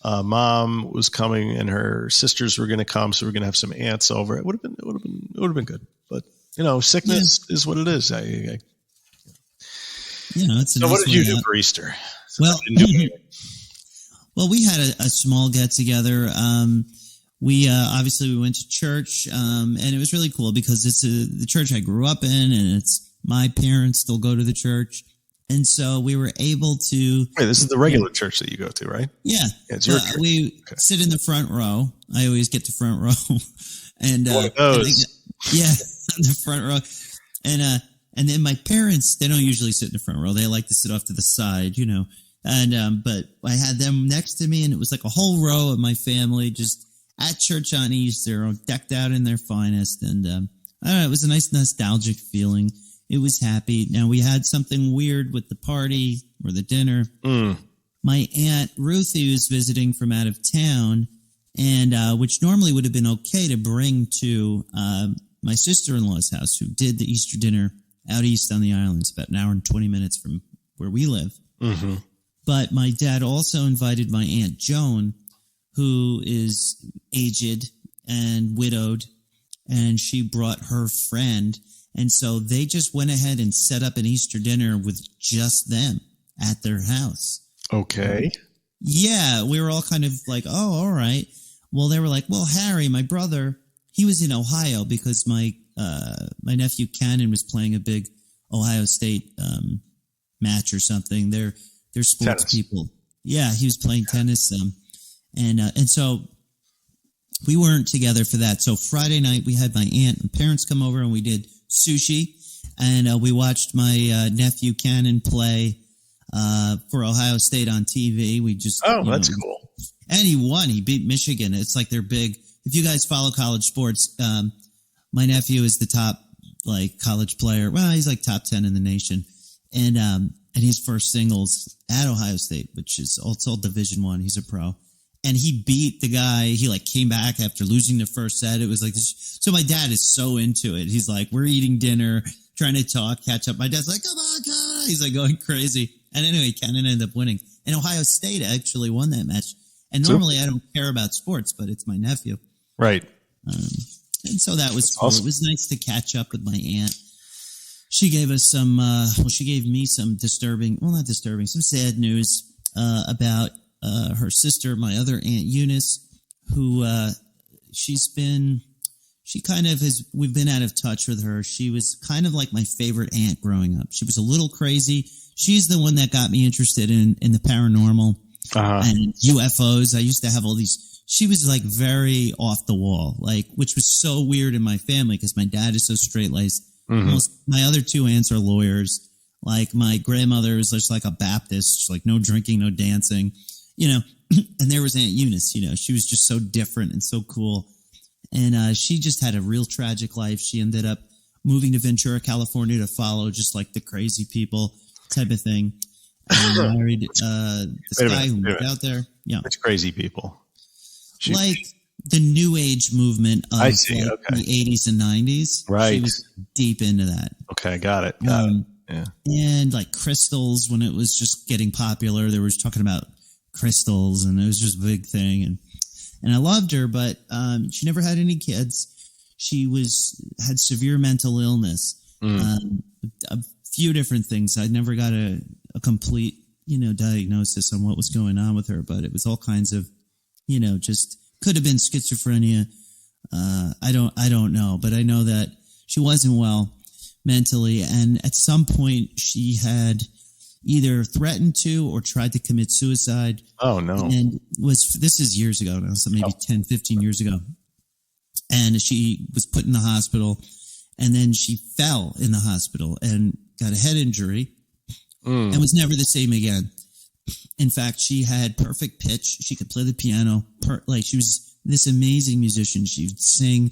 mom was coming and her sisters were going to come. So we're going to have some aunts over. It would have been good, but sickness is what it is. So what did you do for Easter? Well, we had a small get together. We obviously we went to church, and it was really cool because it's the church I grew up in, and it's my parents still go to the church, and so we were able to. Wait, this is the regular church that you go to, right? Yeah, it's your church. We sit in the front row. I always get the front row, and one of those. The front row, and then my parents, they don't usually sit in the front row. They like to sit off to the side, And but I had them next to me, and it was like a whole row of my family just at church on Easter, decked out in their finest. And I don't know, it was a nice nostalgic feeling. It was happy. Now, we had something weird with the party or the dinner. My Aunt Ruthie was visiting from out of town, and which normally would have been okay to bring to my sister-in-law's house, who did the Easter dinner out east on the islands, about an hour and 20 minutes from where we live. Mm-hmm. But my dad also invited my Aunt Joan, who is aged and widowed, and she brought her friend. And so they just went ahead and set up an Easter dinner with just them at their house. Okay. Yeah, we were all kind of like, oh, all right. Well, they were like, well, Harry, my brother, he was in Ohio because my nephew Cannon was playing a big Ohio State match or something. They're sports people. Yeah, he was playing tennis. And so we weren't together for that. So Friday night we had my aunt and parents come over and we did sushi, and we watched my nephew Cannon play for Ohio State on TV. We just that's cool. And he won. He beat Michigan. It's like they're big. If you guys follow college sports, my nephew is the top college player. Well, he's like top 10 in the nation, and he's first singles at Ohio State, which is also Division I. He's a pro. And he beat the guy. He came back after losing the first set. It was like this. So my dad is so into it. He's like, we're eating dinner, trying to talk, catch up. My dad's like, come on, God. He's like going crazy. And anyway, Cannon ended up winning. And Ohio State actually won that match. And normally I don't care about sports, but it's my nephew. Right. And so that was cool. Awesome. It was nice to catch up with my aunt. She gave us she gave me some some sad news about her sister, my other Aunt Eunice, who we've been out of touch with her. She was kind of like my favorite aunt growing up. She was a little crazy. She's the one that got me interested in the paranormal and UFOs. I used to have all these. She was very off the wall, which was so weird in my family because my dad is so straight-laced. Mm-hmm. My other two aunts are lawyers. My grandmother is just like a Baptist, just no drinking, no dancing. And there was Aunt Eunice, she was just so different and so cool. And she just had a real tragic life. She ended up moving to Ventura, California to follow just like the crazy people type of thing. And married this guy who moved out there. Yeah. It's crazy people. Like the New Age movement of I see. Like the 80s and 90s. Right. She was deep into that. Okay, got it. Yeah. And like crystals, when it was just getting popular, they were talking about crystals, and it was just a big thing. And I loved her, but she never had any kids. She had severe mental illness, a few different things. I never got a complete, diagnosis on what was going on with her, but it was all kinds of, just could have been schizophrenia. I don't know, but I know that she wasn't well mentally. And at some point she had either threatened to or tried to commit suicide. Oh no. And this is years ago now, so maybe 10, 15 years ago. And she was put in the hospital, and then she fell in the hospital and got a head injury and was never the same again. In fact, she had perfect pitch. She could play the piano. She was this amazing musician. She would sing.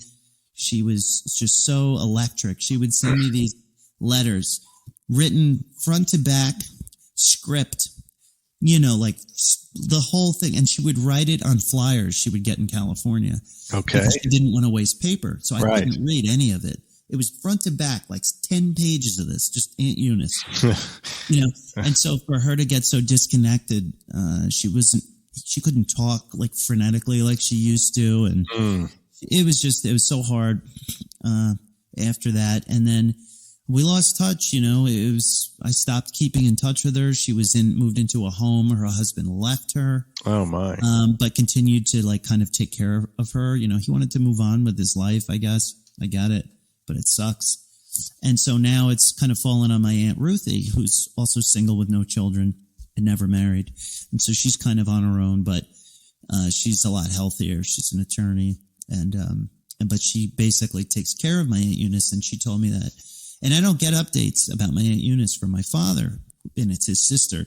She was just so electric. She would send me these letters written front to back, script, like the whole thing. And she would write it on flyers she would get in California. Okay. Because she didn't want to waste paper. So I couldn't read any of it. It was front to back, like 10 pages of this, just Aunt Eunice, And so for her to get so disconnected, she couldn't talk like frenetically like she used to. And it was so hard, after that. And then we lost touch, I stopped keeping in touch with her. She moved into a home. Her husband left her. Oh my. But continued to kind of take care of her. He wanted to move on with his life, I guess. I get it. But it sucks. And so now it's kind of fallen on my Aunt Ruthie, who's also single with no children and never married. And so she's kind of on her own, but she's a lot healthier. She's an attorney, but she basically takes care of my Aunt Eunice, and she told me that. And I don't get updates about my Aunt Eunice from my father, and it's his sister.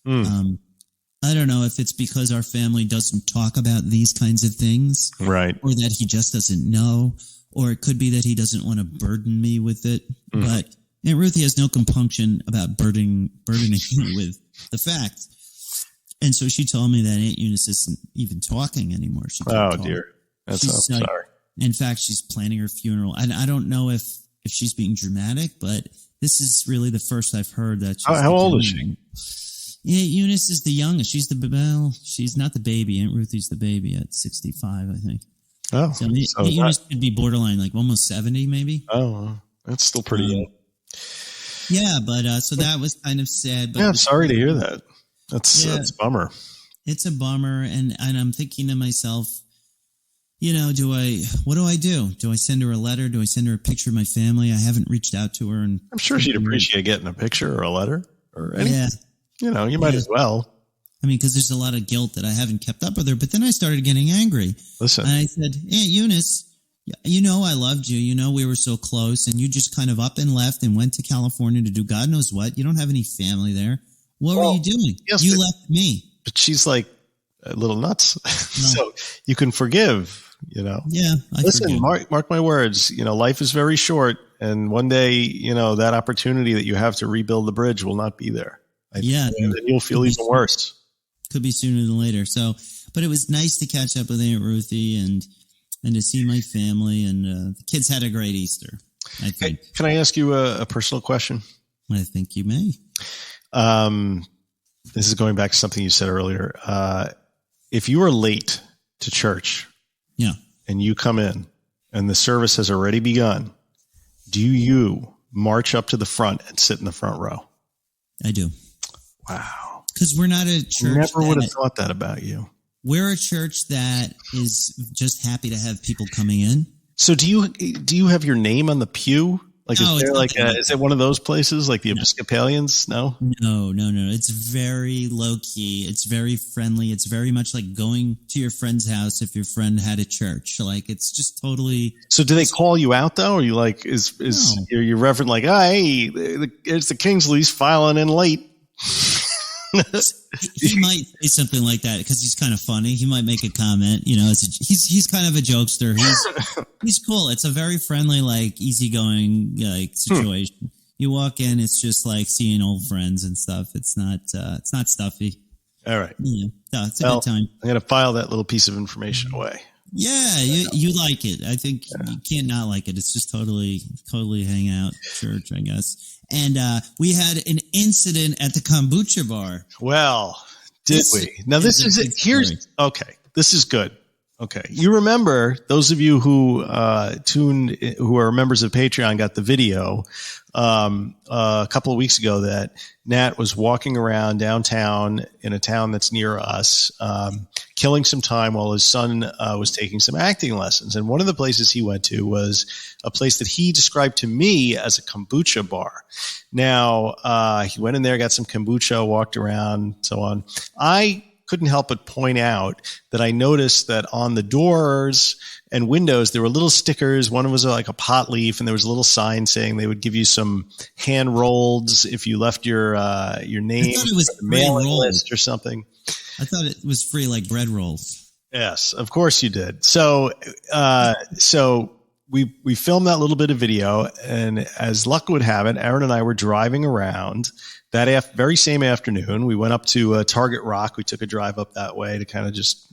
I don't know if it's because our family doesn't talk about these kinds of things, right? Or that he just doesn't know. Or it could be that he doesn't want to burden me with it. But Aunt Ruthie has no compunction about burdening me with the facts. And so she told me that Aunt Eunice isn't even talking anymore. She can't talk. Dear. I'm sorry. In fact, she's planning her funeral. And I don't know if she's being dramatic, but this is really the first I've heard that she's how old is she? Aunt Eunice is the youngest. She's not the baby. Aunt Ruthie's the baby at 65, I think. Oh, so Eunice could be borderline, like almost 70, maybe. Oh, that's still pretty young. Yeah, but so that was kind of sad. But I'm sorry to hear that. That's a bummer. It's a bummer, and I'm thinking to myself, what do I do? Do I send her a letter? Do I send her a picture of my family? I haven't reached out to her, and I'm sure she'd appreciate getting a picture or a letter or anything. Yeah. You might as well. I mean, because there's a lot of guilt that I haven't kept up with her. But then I started getting angry. Listen. And I said, Aunt Eunice, I loved you. We were so close. And you just kind of up and left and went to California to do God knows what. You don't have any family there. What were you doing? Yes, you left me. But she's like a little nuts. No. So you can forgive, Yeah. Listen, mark my words. Life is very short. And one day, that opportunity that you have to rebuild the bridge will not be there. And then you'll feel even worse. Could be sooner than later. So, but it was nice to catch up with Aunt Ruthie and to see my family, and the kids had a great Easter, I think. Can I ask you a personal question? I think you may. This is going back to something you said earlier. If you are late to church, and you come in and the service has already begun, do you march up to the front and sit in the front row? I do. Wow. Because we're not a church. Never would have thought that about you. We're a church that is just happy to have people coming in. So do you have your name on the pew? Like, no, is it one of those places like the Episcopalians? No. It's very low key. It's very friendly. It's very much like going to your friend's house if your friend had a church. Like, it's just totally. So do they call you out though? Or you like, is your reverend like, oh, hey, it's the Kingsleys filing in late? He might say something like that because he's kind of funny. He might make a comment. He's kind of a jokester. He's cool. It's a very friendly, like easygoing situation. You walk in, it's just like seeing old friends and stuff. It's not stuffy. All right. Yeah, it's a good time. I'm going to file that little piece of information away. Yeah, you like it. I think you can't not like it. It's just totally hangout church, I guess. And we had an incident at the kombucha bar. Well, did we? Now this is it. Okay. This is good. Okay. You remember, those of you who who are members of Patreon got the video a couple of weeks ago that Nat was walking around downtown in a town that's near us, killing some time while his son was taking some acting lessons. And one of the places he went to was a place that he described to me as a kombucha bar. Now, he went in there, got some kombucha, walked around, so on. I couldn't help but point out that I noticed that on the doors and windows, there were little stickers. One was like a pot leaf, and there was a little sign saying they would give you some hand rolls if you left your name, I thought it was mailing list or something. I thought it was free, like bread rolls. Yes, of course you did. So, we filmed that little bit of video, and as luck would have it, Aaron and I were driving around that very same afternoon. We went up to Target Rock. We took a drive up that way to kind of just,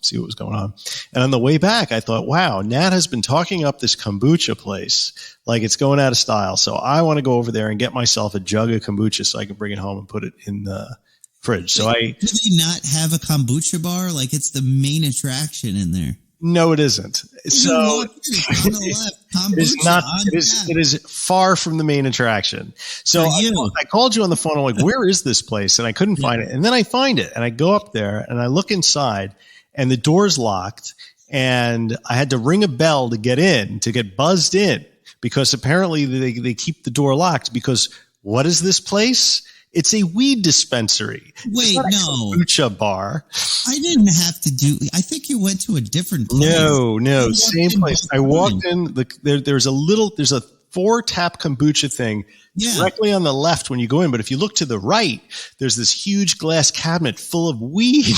see what was going on. And on the way back, I thought, wow, Nat has been talking up this kombucha place like it's going out of style. So I want to go over there and get myself a jug of kombucha so I can bring it home and put it in the fridge. So do they not have a kombucha bar? Like, it's the main attraction in there. No, it isn't. So on the left, it is not. It is far from the main attraction. So I called you on the phone. I'm like, where is this place? And I couldn't find it. And then I find it, and I go up there, and I look inside, and the door's locked, and I had to ring a bell to get buzzed in, because apparently they keep the door locked. Because what is this place? It's a weed dispensary. Wait, no. Kombucha bar. I didn't have to do. I think you went to a different place. No, same place. I walked in. There's a 4-tap kombucha thing directly on the left when you go in. But if you look to the right, there's this huge glass cabinet full of weed.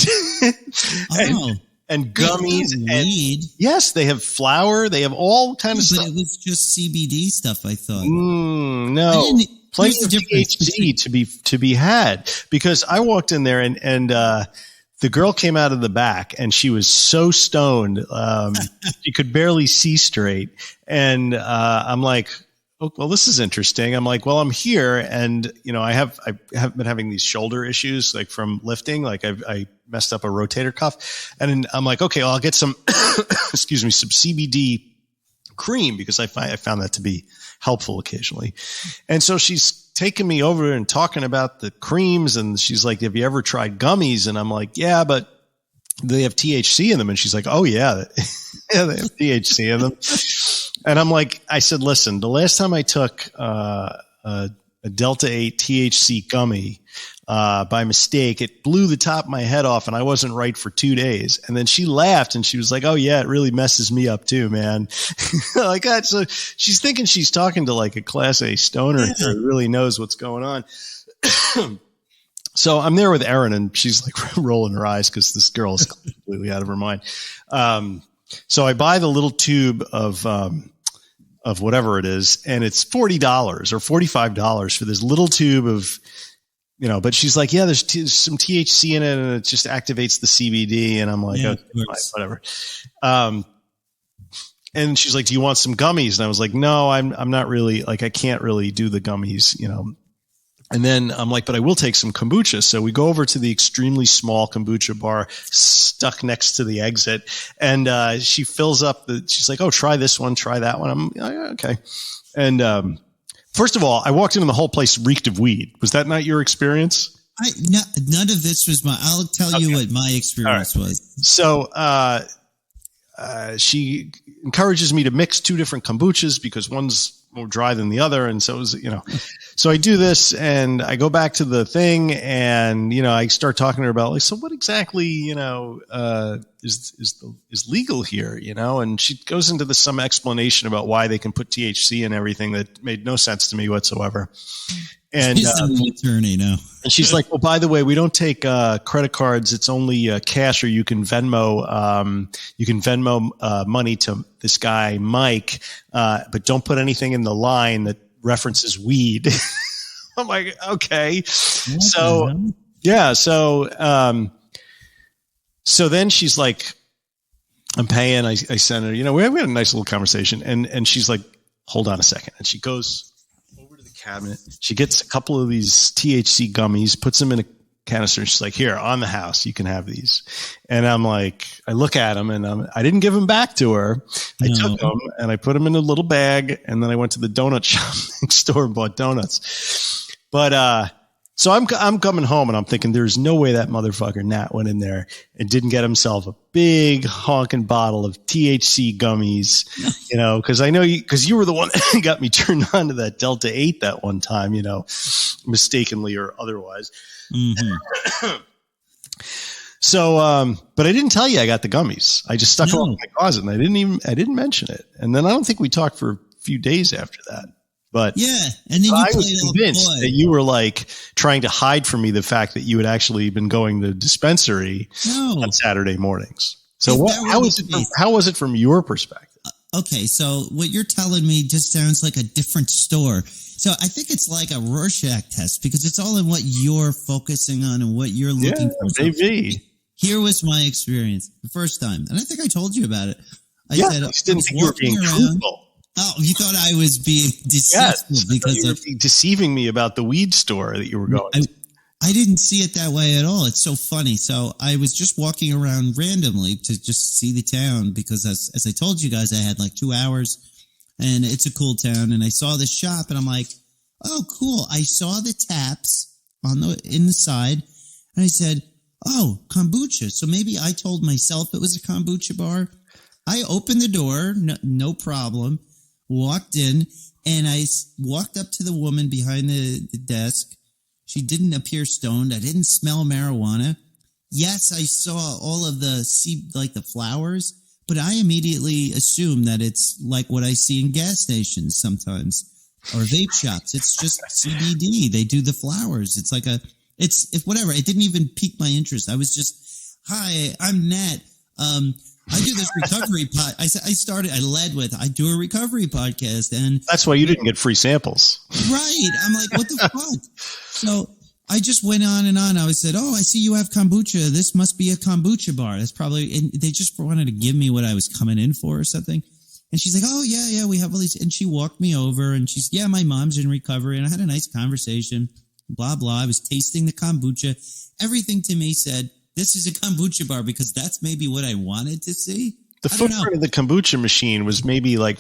And gummies and weed. Yes, they have flour. They have all kind of stuff. But it was just CBD stuff, I thought. No. Plenty of THC to be had, because I walked in there and the girl came out of the back and she was so stoned she could barely see straight. And I'm like, oh, well, this is interesting. I'm like, well, I'm here, and I have been having these shoulder issues, like from lifting. Like I messed up a rotator cuff, and I'm like, okay, well, I'll get some excuse me, some CBD cream, because I found that to be helpful occasionally. And so she's taking me over and talking about the creams, and she's like, have you ever tried gummies? And I'm like, yeah, but they have THC in them. And she's like, oh yeah, yeah, they have THC in them. And I'm like, I said, listen, the last time I took a Delta 8 THC gummy by mistake, it blew the top of my head off, and I wasn't right for 2 days. And then she laughed, and she was like, oh yeah, it really messes me up too, man. Like that. So she's thinking she's talking to like a class A stoner who really knows what's going on. So I'm there with Erin, and she's like rolling her eyes because this girl is completely out of her mind. So I buy the little tube of whatever it is, and it's $40 or $45 for this little tube of, but she's like, yeah, there's some THC in it, and it just activates the CBD. And I'm like, okay, fine, whatever. And she's like, do you want some gummies? And I was like, no, I'm not really, like, I can't really do the gummies, And then I'm like, but I will take some kombucha. So we go over to the extremely small kombucha bar stuck next to the exit. And she fills up she's like, oh, try this one, try that one. I'm like, okay. And first of all, I walked in and the whole place reeked of weed. Was that not your experience? None of this was I'll tell you what my experience was. So she encourages me to mix 2 different kombuchas because one's more dry than the other. And so it was, so I do this, and I go back to the thing, and, I start talking to her about, like, so what exactly, is legal here, you know? And she goes into some explanation about why they can put THC in everything that made no sense to me whatsoever. And she's an attorney now. And she's like, well, by the way, we don't take credit cards. It's only cash, or you can Venmo money to this guy, Mike, but don't put anything in the line that references weed. I'm like, okay. So, yeah. So then she's like, I'm paying. I sent her, you know, we had a nice little conversation, and she's like, hold on a second. And she goes over to the cabinet. She gets a couple of these THC gummies, puts them in a canister, and she's like, here, on the house, you can have these. And I'm like, I look at them, and I didn't give them back to her. I took them and I put them in a little bag, and then I went to the donut shop next door and bought donuts. But so I'm coming home, and I'm thinking, there's no way that motherfucker Nat went in there and didn't get himself a big honking bottle of THC gummies, you know, because I know because you were the one that got me turned on to that Delta 8 that one time, you know, mistakenly or otherwise. Mm-hmm. So, but I didn't tell you I got the gummies. I just stuck them in my closet, and I didn't mention it. And then I don't think we talked for a few days after that. But yeah, and then I was convinced that you were like trying to hide from me the fact that you had actually been going to the dispensary on Saturday mornings. So how was it from your perspective? Okay, so what you're telling me just sounds like a different store. So I think it's like a Rorschach test, because it's all in what you're focusing on and what you're looking for. Maybe. Here was my experience the first time, and I think I told you about it. I said, I didn't think you were being truthful. Oh, you thought I was being deceitful because you were deceiving me about the weed store that you were going to. I didn't see it that way at all. It's so funny. So I was just walking around randomly to just see the town, because as I told you guys, I had like 2 hours, and it's a cool town. And I saw this shop, and I'm like, oh, cool. I saw the taps in the side, and I said, oh, kombucha. So maybe I told myself it was a kombucha bar. I opened the door, no problem. Walked in, and I walked up to the woman behind the desk. She didn't appear stoned. I didn't smell marijuana. Yes, I saw all of the flowers, but I immediately assume that it's like what I see in gas stations sometimes, or vape shops. It's just CBD. They do the flowers. It's like it's whatever. It didn't even pique my interest. I was just, hi, I'm Nat. I do this recovery I led with, I do a recovery podcast, and that's why you didn't get free samples. Right. I'm like, what the fuck? So I just went on and on. I said, oh, I see you have kombucha. This must be a kombucha bar. That's probably, and they just wanted to give me what I was coming in for or something. And she's like, oh yeah, we have all these. And she walked me over, and she's, yeah, my mom's in recovery. And I had a nice conversation, blah, blah. I was tasting the kombucha. Everything to me said, this is a kombucha bar, because that's maybe what I wanted to see. The footprint of the kombucha machine was maybe like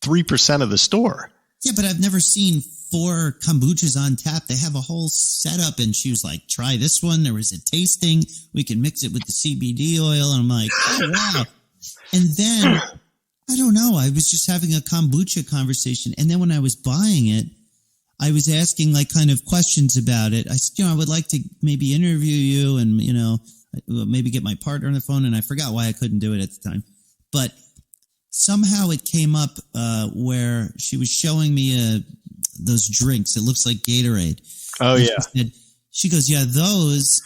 3% of the store. Yeah, but I've never seen 4 kombuchas on tap. They have a whole setup, and she was like, try this one. There was a tasting. We can mix it with the CBD oil. And I'm like, oh, wow. And then, I don't know, I was just having a kombucha conversation. And then when I was buying it, I was asking like kind of questions about it. I said, I would like to maybe interview you and, maybe get my partner on the phone. And I forgot why I couldn't do it at the time. But somehow it came up where she was showing me those drinks. It looks like Gatorade. Oh, and yeah. She goes, yeah, those,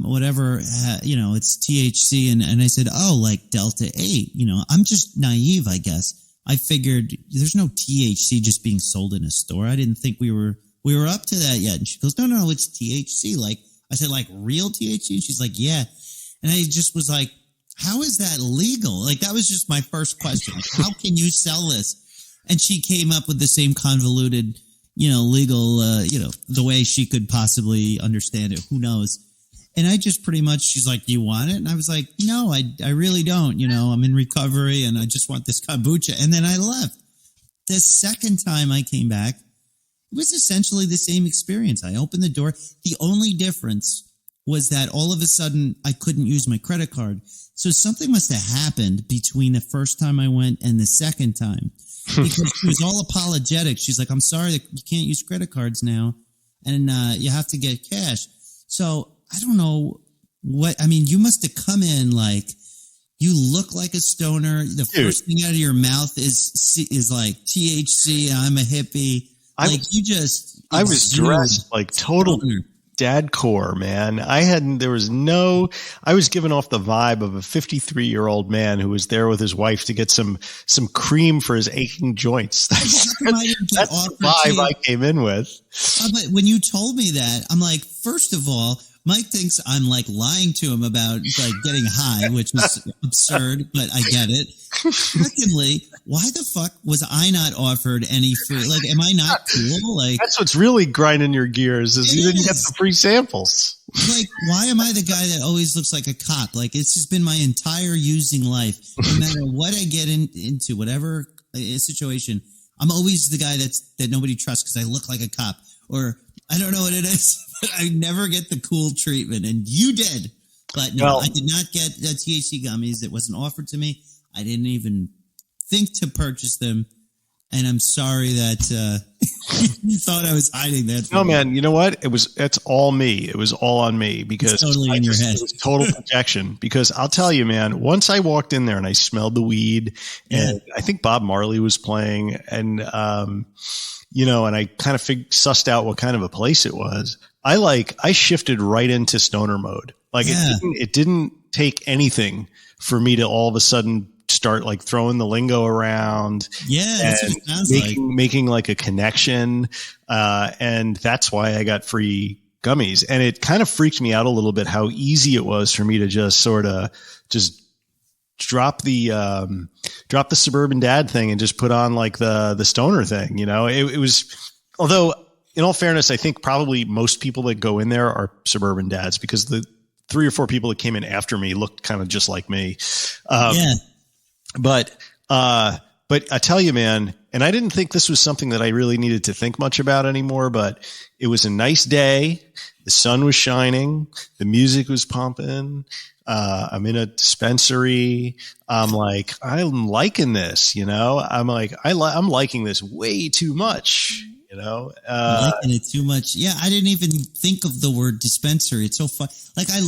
whatever, it's THC. And I said, oh, like Delta 8. I'm just naive, I guess. I figured there's no THC just being sold in a store. I didn't think we were up to that yet. And she goes, no, it's THC. Like, I said, like real THC? And she's like, yeah. And I just was like, how is that legal? Like, that was just my first question. How can you sell this? And she came up with the same convoluted, legal, the way she could possibly understand it. Who knows? And I just pretty much, she's like, do you want it? And I was like, no, I really don't. I'm in recovery, and I just want this kombucha. And then I left. The second time I came back, it was essentially the same experience. I opened the door. The only difference was that all of a sudden I couldn't use my credit card. So something must have happened between the first time I went and the second time, because she was all apologetic. She's like, I'm sorry that you can't use credit cards now, and you have to get cash. So I don't know you must have come in like, You look like a stoner. The first thing out of your mouth is like THC. I'm a hippie. I was dressed like total dadcore, man. I was giving off the vibe of a 53-year-old man who was there with his wife to get some cream for his aching joints. That's the vibe I came in with. But when you told me that, I'm like, first of all, Mike thinks I'm like lying to him about like getting high, which was absurd, but I get it. Secondly, why the fuck was I not offered any free? Like, am I not cool? Like, that's what's really grinding your gears is you didn't get the free samples. Like, why am I the guy that always looks like a cop? Like, it's just been my entire using life. No matter what I get into, whatever situation, I'm always the guy that nobody trusts because I look like a cop, or I don't know what it is. I never get the cool treatment, and you did. But no, I did not get the THC gummies. It wasn't offered to me. I didn't even think to purchase them, and I'm sorry that you thought I was hiding that. No, man. You know what? It's all me. It was all on me because it's totally in your head. It was total projection. Because I'll tell you, man. Once I walked in there and I smelled the weed, and I think Bob Marley was playing, and and I kind of sussed out what kind of a place it was. I shifted right into stoner mode. Like it didn't take anything for me to all of a sudden start like throwing the lingo around. Yeah. That's what it sounds making like a connection. And that's why I got free gummies. And it kind of freaked me out a little bit how easy it was for me to just sort of drop the suburban dad thing and just put on like the stoner thing. It was, although in all fairness, I think probably most people that go in there are suburban dads because the 3 or 4 people that came in after me looked kind of just like me. But I tell you, man, and I didn't think this was something that I really needed to think much about anymore, but it was a nice day. The sun was shining. The music was pumping. I'm in a dispensary. I'm like, I'm liking this, I'm like, I'm liking this way too much. Liking it too much. Yeah, I didn't even think of the word dispensary. It's so fun. Like I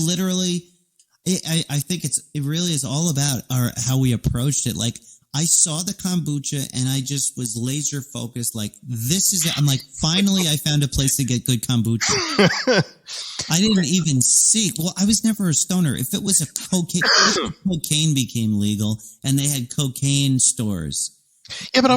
think it really is all about how we approached it. Like I saw the kombucha and I just was laser focused. Like this is it. I'm like, finally I found a place to get good kombucha. I didn't even seek. Well, I was never a stoner. If it was cocaine became legal and they had cocaine stores. Yeah, but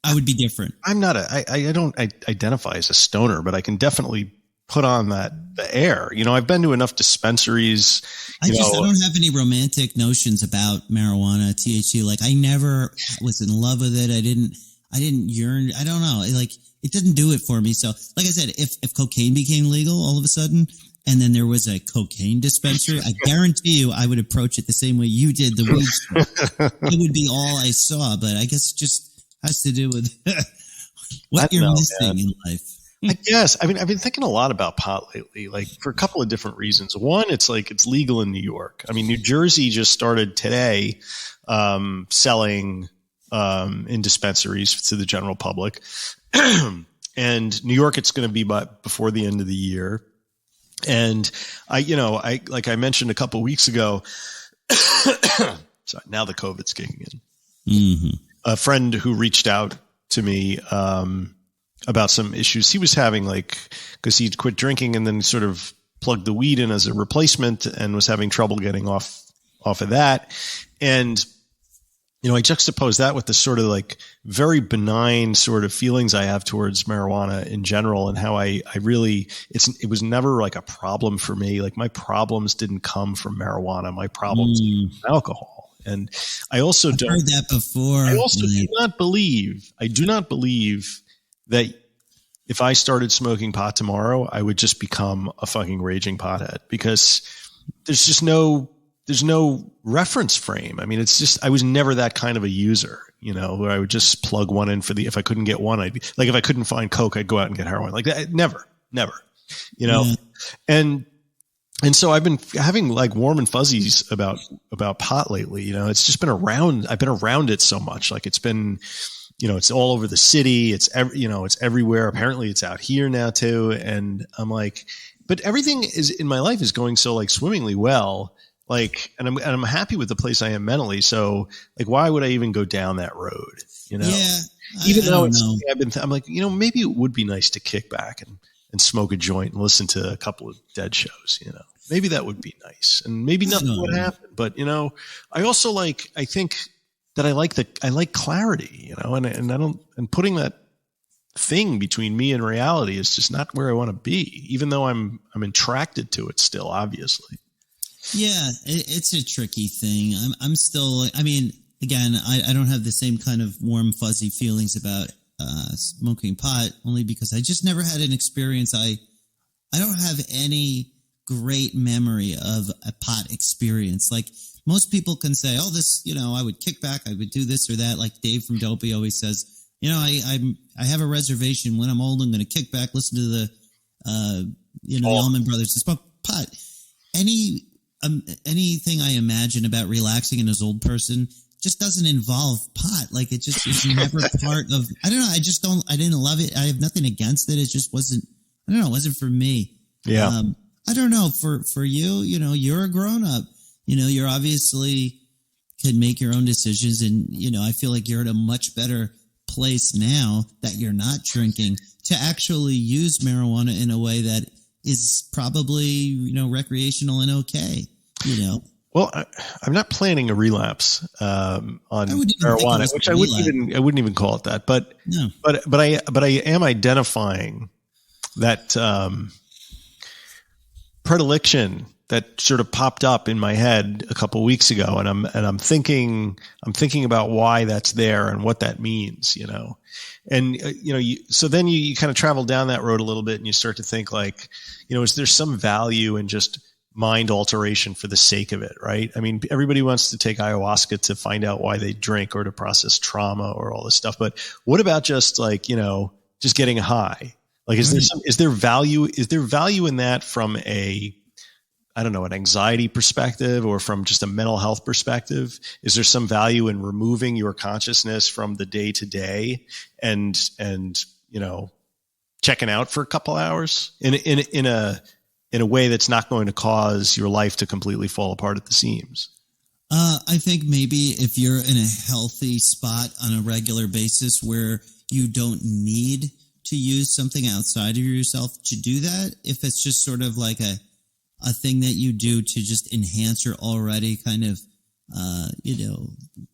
I would be different. I'm not I don't identify as a stoner, but I can definitely put on the air. I've been to enough dispensaries. I don't have any romantic notions about marijuana, THC. Like I never was in love with it. I didn't yearn. I don't know. Like it didn't do it for me. So like I said, if cocaine became legal all of a sudden, and then there was a cocaine dispensary, I guarantee you I would approach it the same way you did the weed store. It would be all I saw, but I guess it just has to do with what you're missing in life. I guess. I mean, I've been thinking a lot about pot lately, like for a couple of different reasons. One, it's like it's legal in New York. I mean, New Jersey just started today selling in dispensaries to the general public. And New York, it's going to be before the end of the year. And I like I mentioned a couple of weeks ago, sorry, now the COVID's kicking in. Mm-hmm. A friend who reached out to me about some issues he was having, like because he'd quit drinking and then sort of plugged the weed in as a replacement and was having trouble getting off of that. And I juxtapose that with the sort of like very benign sort of feelings I have towards marijuana in general, and how I really it was never like a problem for me. Like my problems didn't come from marijuana. My problems came from alcohol. And I also I've heard that before. I also do not believe that if I started smoking pot tomorrow, I would just become a fucking raging pothead, because there's no reference frame. I mean, it's just, I was never that kind of a user, where I would just plug one in if I couldn't get one, I'd be like, if I couldn't find Coke, I'd go out and get heroin. Like that. Never, Yeah. And so I've been having like warm and fuzzies about pot lately. It's just been around. I've been around it so much. Like it's been, it's all over the city. It's it's everywhere. Apparently it's out here now too. And I'm like, but everything is in my life is going so like swimmingly well. Like, and I'm happy with the place I am mentally. So like, why would I even go down that road? You know, even though I'm like, maybe it would be nice to kick back and smoke a joint and listen to a couple of Dead shows, maybe that would be nice, and maybe nothing would happen. But, I also I think that I like clarity, and putting that thing between me and reality is just not where I want to be, even though I'm attracted to it still, obviously. Yeah, it's a tricky thing. I'm still, again, I don't have the same kind of warm, fuzzy feelings about smoking pot, only because I just never had an experience. I don't have any great memory of a pot experience. Like most people can say, oh, this, I would kick back, I would do this or that. Like Dave from Dopey always says, I have a reservation. When I'm old, I'm going to kick back, listen to the, the Allman Brothers, to smoke pot. Anything I imagine about relaxing in as old person just doesn't involve pot. Like it just is never part of, I don't know. I didn't love it. I have nothing against it. It just wasn't, it wasn't for me. Yeah. I don't know, for you, you're a grown up, you're obviously can make your own decisions. And, I feel like you're at a much better place now that you're not drinking to actually use marijuana in a way that is probably, recreational and okay, Well, I'm not planning a relapse on marijuana, which I wouldn't even call it that. But no. but I am identifying that predilection that sort of popped up in my head a couple of weeks ago, and I'm thinking about why that's there and what that means, And so then you kind of travel down that road a little bit, and you start to think like, is there some value in just mind alteration for the sake of it, right? I mean, everybody wants to take ayahuasca to find out why they drink or to process trauma or all this stuff, but what about just like, just getting high? Like, is there value in that from an anxiety perspective or from just a mental health perspective? Is there some value in removing your consciousness from the day to day and checking out for a couple hours in a way that's not going to cause your life to completely fall apart at the seams? I think maybe if you're in a healthy spot on a regular basis where you don't need to use something outside of yourself to do that, if it's just sort of like a thing that you do to just enhance your already kind of,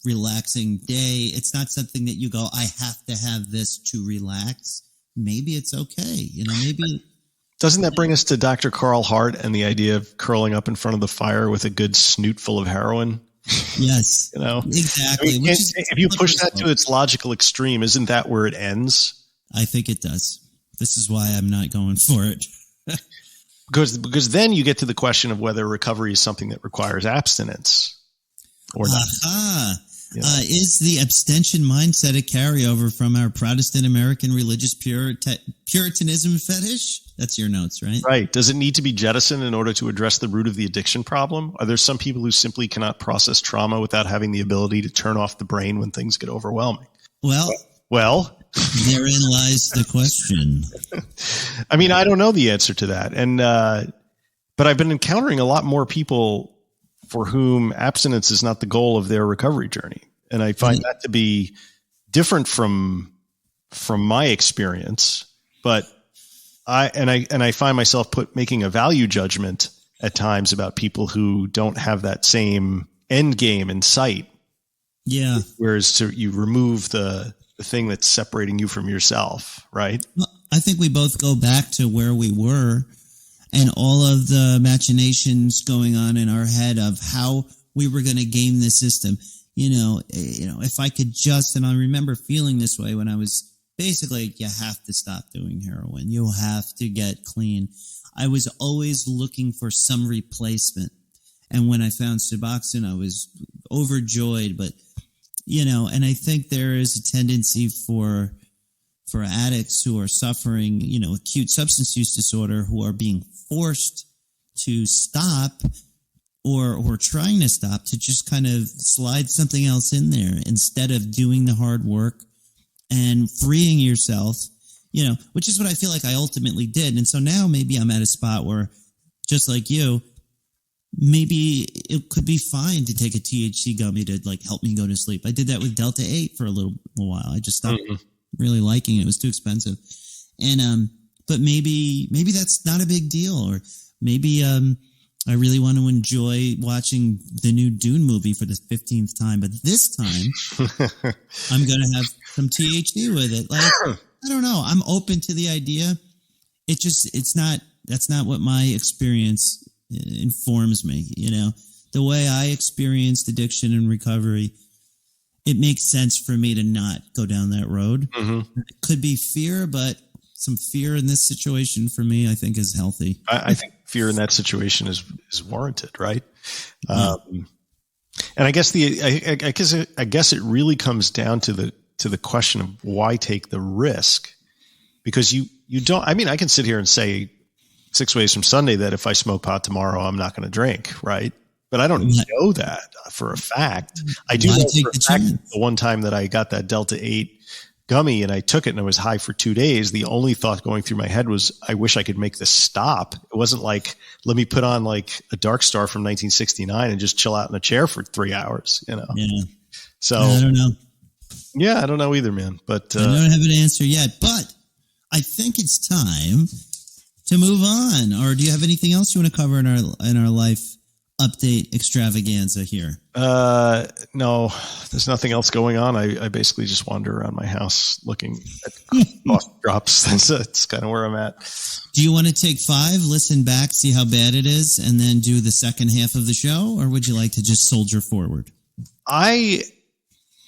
relaxing day, it's not something that you go, I have to have this to relax. Maybe it's okay. Maybe. Doesn't that bring us to Dr. Carl Hart and the idea of curling up in front of the fire with a good snoot full of heroin? Yes. I Exactly. mean, if you push that to its logical extreme, isn't that where it ends? I think it does. This is why I'm not going for it. Because then you get to the question of whether recovery is something that requires abstinence or not. Is the abstention mindset a carryover from our Protestant American religious Puritanism fetish? That's your notes, right? Right. Does it need to be jettisoned in order to address the root of the addiction problem? Are there some people who simply cannot process trauma without having the ability to turn off the brain when things get overwhelming? Well, therein lies the question. I mean, I don't know the answer to that. And, but I've been encountering a lot more people for whom abstinence is not the goal of their recovery journey. And I find that to be different from my experience, but I find myself making a value judgment at times about people who don't have that same end game in sight. Yeah. Whereas you remove the thing that's separating you from yourself, right? Well, I think we both go back to where we were and all of the machinations going on in our head of how we were going to game the system. If I could just, and I remember feeling this way when I was basically, you have to stop doing heroin. You have to get clean. I was always looking for some replacement. And when I found Suboxone, I was overjoyed, but and I think there is a tendency for addicts who are suffering, acute substance use disorder, who are being forced to stop or trying to stop, to just kind of slide something else in there instead of doing the hard work and freeing yourself, which is what I feel like I ultimately did. And so now maybe I'm at a spot where, just like you, maybe it could be fine to take a THC gummy to like help me go to sleep. I did that with Delta 8 for a little while. I just stopped really liking it. It was too expensive. And, but maybe that's not a big deal, or maybe, I really want to enjoy watching the new Dune movie for the 15th time, but this time I'm going to have some THC with it. Like, I don't know. I'm open to the idea. That's not what my experience informs me. You know, the way I experienced addiction and recovery, it makes sense for me to not go down that road. Mm-hmm. It could be fear, but some fear in this situation for me, I think, is healthy. I think fear in that situation is warranted, right? And I guess I guess it really comes down to the question of why take the risk, because you don't. I mean, I can sit here and say 6 ways from Sunday that if I smoke pot tomorrow, I'm not going to drink, right? But I don't know that for a fact. I do know for a fact the one time that I got that Delta 8 gummy and I took it and I was high for 2 days, the only thought going through my head was, I wish I could make this stop. It wasn't like, let me put on like a Dark Star from 1969 and just chill out in a chair for 3 hours, you know? Yeah. So I don't know. Yeah, I don't know either, man. But I don't have an answer yet, but I think it's time to move on. Or do you have anything else you want to cover in our life update extravaganza here? No, there's nothing else going on. I basically just wander around my house looking at coffee drops. That's kind of where I'm at. Do you want to take 5, listen back, see how bad it is, and then do the second half of the show? Or would you like to just soldier forward? I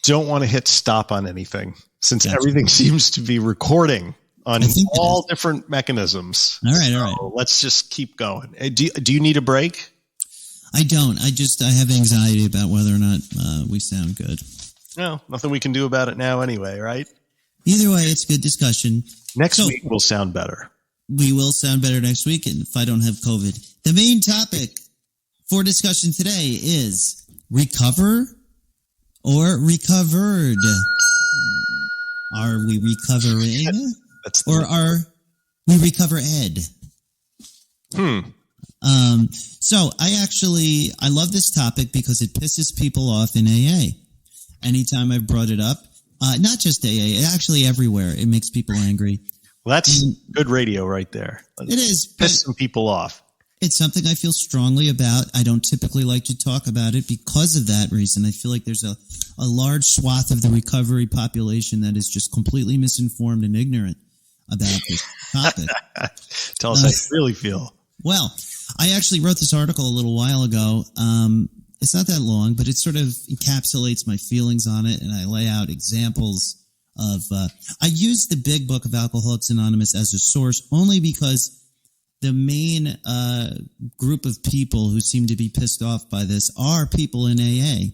don't want to hit stop on anything since everything seems to be recording on all different mechanisms. All right. Let's just keep going. Do you need a break? I don't. I have anxiety about whether or not we sound good. No, nothing we can do about it now anyway, right? Either way, it's good discussion. Next week we'll sound better. We will sound better next week if I don't have COVID. The main topic for discussion today is recover or recovered. Are we recovering or are we recover-ed? So I love this topic because it pisses people off in AA. Anytime I've brought it up, not just AA, actually everywhere, it makes people angry. Well, that's good radio right there. It is. Piss some people off. It's something I feel strongly about. I don't typically like to talk about it because of that reason. I feel like there's a large swath of the recovery population that is just completely misinformed and ignorant about this topic. Tell us how you really feel. Well, I actually wrote this article a little while ago. It's not that long, but it sort of encapsulates my feelings on it, and I lay out examples of I use the big book of Alcoholics Anonymous as a source only because the main group of people who seem to be pissed off by this are people in AA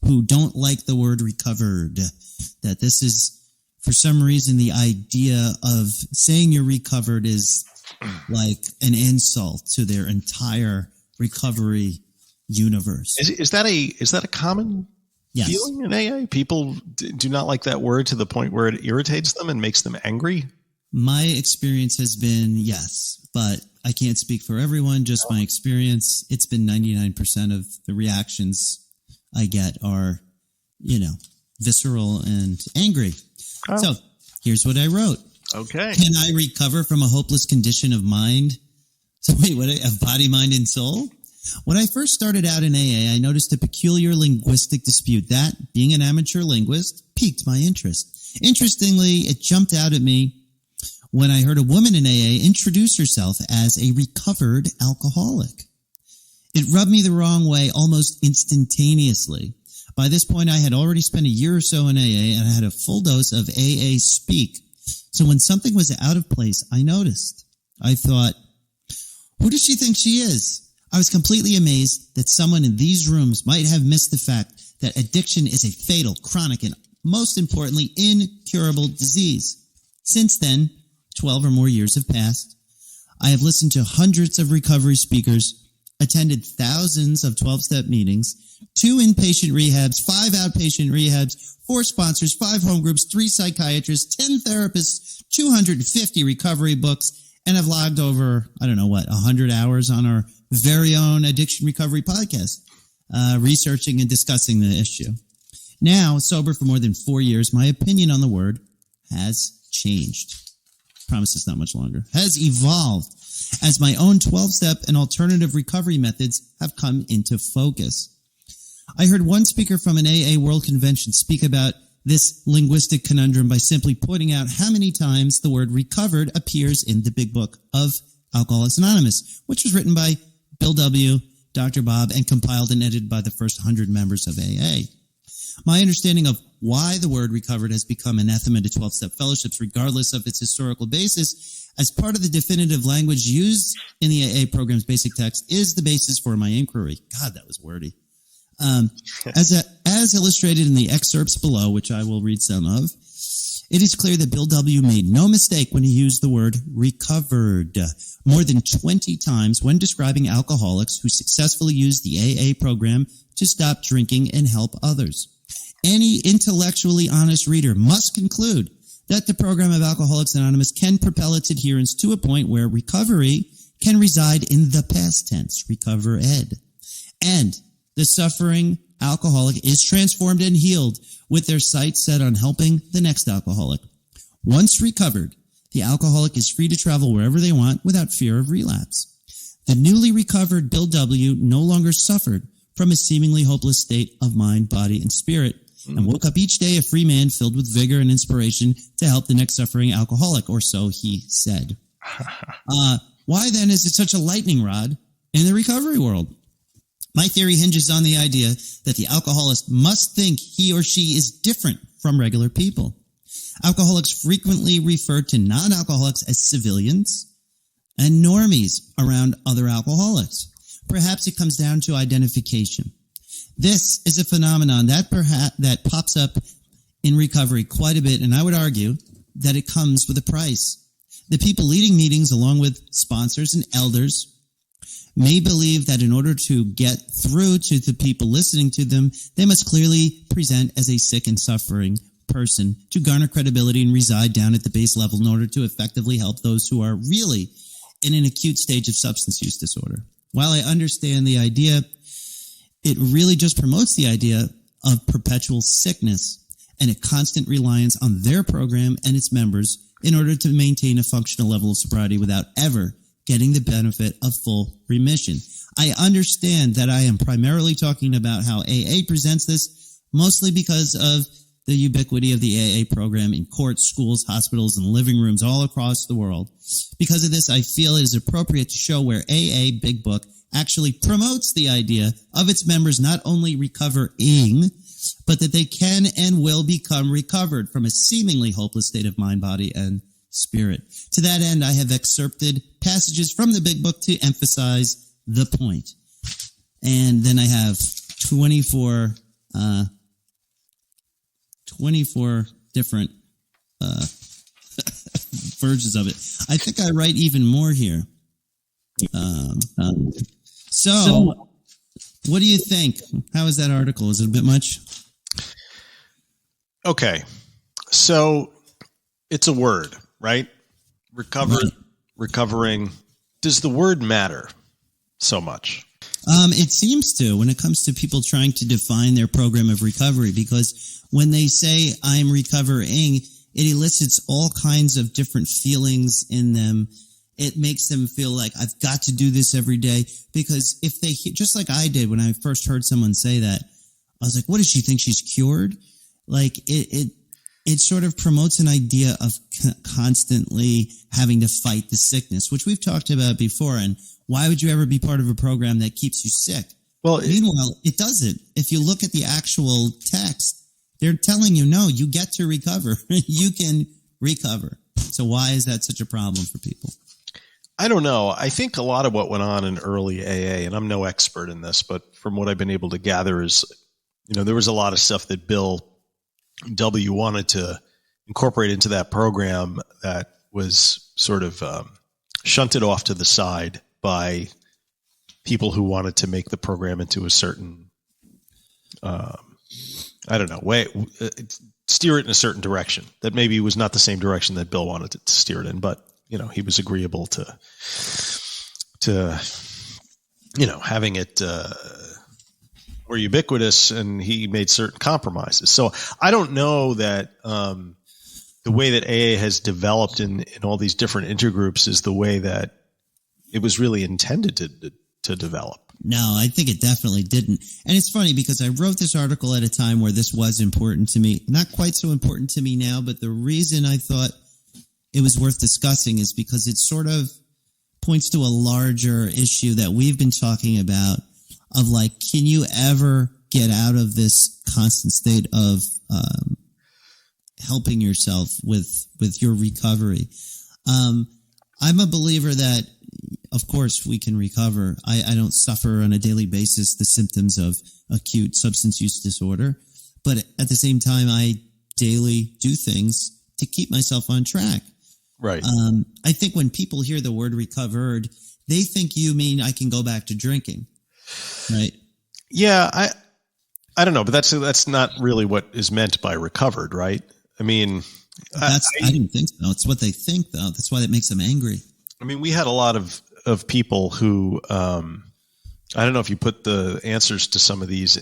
who don't like the word recovered, that this is, for some reason, the idea of saying you're recovered is like an insult to their entire recovery universe. Is that a common feeling in AA? People do not like that word to the point where it irritates them and makes them angry? My experience has been yes, but I can't speak for everyone, just my experience. It's been 99% of the reactions I get are, visceral and angry. Oh. So here's what I wrote. Okay. Can I recover from a hopeless condition of mind? So of body, mind, and soul? When I first started out in AA, I noticed a peculiar linguistic dispute that, being an amateur linguist, piqued my interest. Interestingly, it jumped out at me when I heard a woman in AA introduce herself as a recovered alcoholic. It rubbed me the wrong way almost instantaneously. By this point, I had already spent a year or so in AA, and I had a full dose of AA speak. So when something was out of place, I noticed. I thought, who does she think she is? I was completely amazed that someone in these rooms might have missed the fact that addiction is a fatal, chronic, and most importantly, incurable disease. Since then, 12 or more years have passed. I have listened to hundreds of recovery speakers, attended thousands of 12-step meetings, 2 inpatient rehabs, 5 outpatient rehabs, 4 sponsors, 5 home groups, 3 psychiatrists, 10 therapists, 250 recovery books, and I've logged over, 100 hours on our very own addiction recovery podcast, researching and discussing the issue. Now, sober for more than 4 years, my opinion on the word has changed. Promise it's not much longer. Has evolved as my own 12-step and alternative recovery methods have come into focus. I heard one speaker from an AA World Convention speak about this linguistic conundrum by simply pointing out how many times the word recovered appears in the big book of Alcoholics Anonymous, which was written by Bill W., Dr. Bob, and compiled and edited by the first 100 members of AA. My understanding of why the word recovered has become anathema to 12-step fellowships, regardless of its historical basis, as part of the definitive language used in the AA program's basic text, is the basis for my inquiry. God, that was wordy. As illustrated in the excerpts below, which I will read some of, it is clear that Bill W. made no mistake when he used the word recovered more than 20 times when describing alcoholics who successfully used the AA program to stop drinking and help others. Any intellectually honest reader must conclude that the program of Alcoholics Anonymous can propel its adherents to a point where recovery can reside in the past tense, recover ed, and the suffering alcoholic is transformed and healed with their sights set on helping the next alcoholic. Once recovered, the alcoholic is free to travel wherever they want without fear of relapse. The newly recovered Bill W. no longer suffered from a seemingly hopeless state of mind, body, and spirit, and woke up each day a free man filled with vigor and inspiration to help the next suffering alcoholic, or so he said. Why then is it such a lightning rod in the recovery world? My theory hinges on the idea that the alcoholic must think he or she is different from regular people. Alcoholics frequently refer to non-alcoholics as civilians and normies around other alcoholics. Perhaps it comes down to identification. This is a phenomenon that pops up in recovery quite a bit, and I would argue that it comes with a price. The people leading meetings, along with sponsors and elders, may believe that in order to get through to the people listening to them, they must clearly present as a sick and suffering person to garner credibility and reside down at the base level in order to effectively help those who are really in an acute stage of substance use disorder. While I understand the idea, it really just promotes the idea of perpetual sickness and a constant reliance on their program and its members in order to maintain a functional level of sobriety without ever getting the benefit of full remission. I understand that I am primarily talking about how AA presents this, mostly because of the ubiquity of the AA program in courts, schools, hospitals, and living rooms all across the world. Because of this, I feel it is appropriate to show where AA Big Book actually promotes the idea of its members not only recovering, but that they can and will become recovered from a seemingly hopeless state of mind, body, and spirit. To that end, I have excerpted passages from the Big Book to emphasize the point. And then I have 24 different versions of it. I think I write even more here. So, what do you think? How is that article? Is it a bit much? Okay. So, it's a word, right? Recovering. Does the word matter so much? It seems to when it comes to people trying to define their program of recovery, because when they say I'm recovering, it elicits all kinds of different feelings in them. It makes them feel like I've got to do this every day, because if they, just like I did when I first heard someone say that, I was like, what does she think, she's cured? Like it sort of promotes an idea of constantly having to fight the sickness, which we've talked about before. And why would you ever be part of a program that keeps you sick? Well, meanwhile, it doesn't. If you look at the actual text, they're telling you, no, you get to recover. You can recover. So why is that such a problem for people? I don't know. I think a lot of what went on in early AA, and I'm no expert in this, but from what I've been able to gather is, there was a lot of stuff that Bill W. wanted to incorporate into that program that was sort of shunted off to the side by people who wanted to make the program into a certain, way, steer it in a certain direction that maybe was not the same direction that Bill wanted to steer it in, but he was agreeable to having it more ubiquitous, and he made certain compromises. So I don't know that the way that AA has developed in all these different intergroups is the way that it was really intended to develop. No, I think it definitely didn't. And it's funny because I wrote this article at a time where this was important to me. Not quite so important to me now, but the reason I thought it was worth discussing is because it sort of points to a larger issue that we've been talking about of like, can you ever get out of this constant state of helping yourself with your recovery? I'm a believer that, of course, we can recover. I don't suffer on a daily basis the symptoms of acute substance use disorder, but at the same time, I daily do things to keep myself on track. Right. I think when people hear the word recovered, they think you mean I can go back to drinking, right? Yeah, I don't know, but that's not really what is meant by recovered, right? I mean, I didn't think so. It's what they think, though. That's why it makes them angry. I mean, we had a lot of people who, I don't know if you put the answers to some of these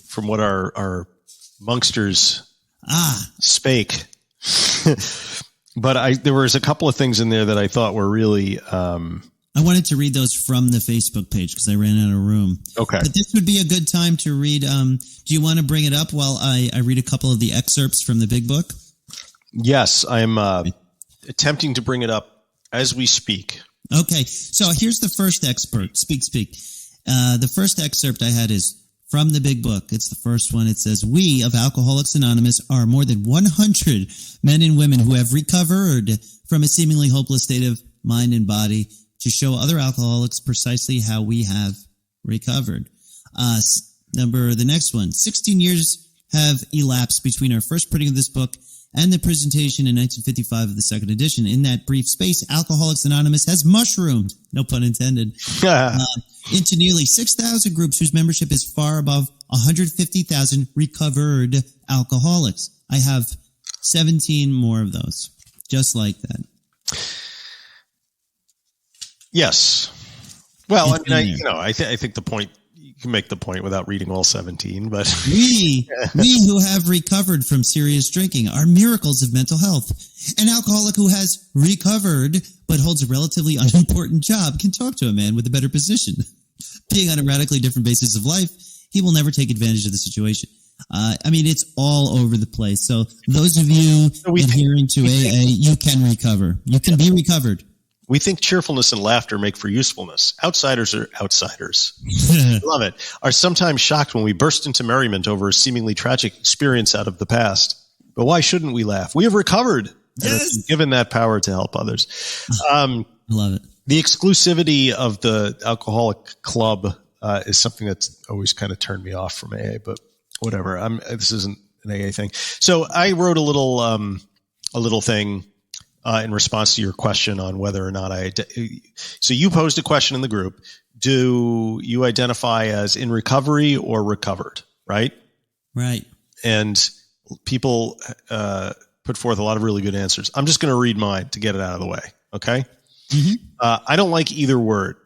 from what our Monksters spake. But there was a couple of things in there that I thought were really, I wanted to read those from the Facebook page because I ran out of room. Okay. But this would be a good time to read. Do you want to bring it up while I read a couple of the excerpts from the big book? Yes, I'm attempting to bring it up as we speak. Okay. So here's the first expert. Speak. The first excerpt I had is from the big book. It's the first one. It says, "We of Alcoholics Anonymous are more than 100 men and women who have recovered from a seemingly hopeless state of mind and body to show other alcoholics precisely how we have recovered." The next one, 16 years have elapsed between our first printing of this book and the presentation in 1955 of the second edition. In that brief space, Alcoholics Anonymous has mushroomed, no pun intended, into nearly 6,000 groups whose membership is far above 150,000 recovered alcoholics. I have 17 more of those, just like that. Yes. Well, I think the point, you can make the point without reading all 17, but we who have recovered from serious drinking are miracles of mental health. An alcoholic who has recovered but holds a relatively unimportant job can talk to a man with a better position. Being on a radically different basis of life, he will never take advantage of the situation. It's all over the place. So those of you adhering to AA, you can recover. You can be recovered. We think cheerfulness and laughter make for usefulness. Outsiders are outsiders. I love it. Are sometimes shocked when we burst into merriment over a seemingly tragic experience out of the past. But why shouldn't we laugh? We have recovered. Yes. And have been given that power to help others. I love it. The exclusivity of the alcoholic club is something that's always kind of turned me off from AA, but whatever. This isn't an AA thing. So I wrote a little thing in response to your question on whether or not so you posed a question in the group. Do you identify as in recovery or recovered? Right. Right. And people put forth a lot of really good answers. I'm just going to read mine to get it out of the way. Okay. Mm-hmm. I don't like either word,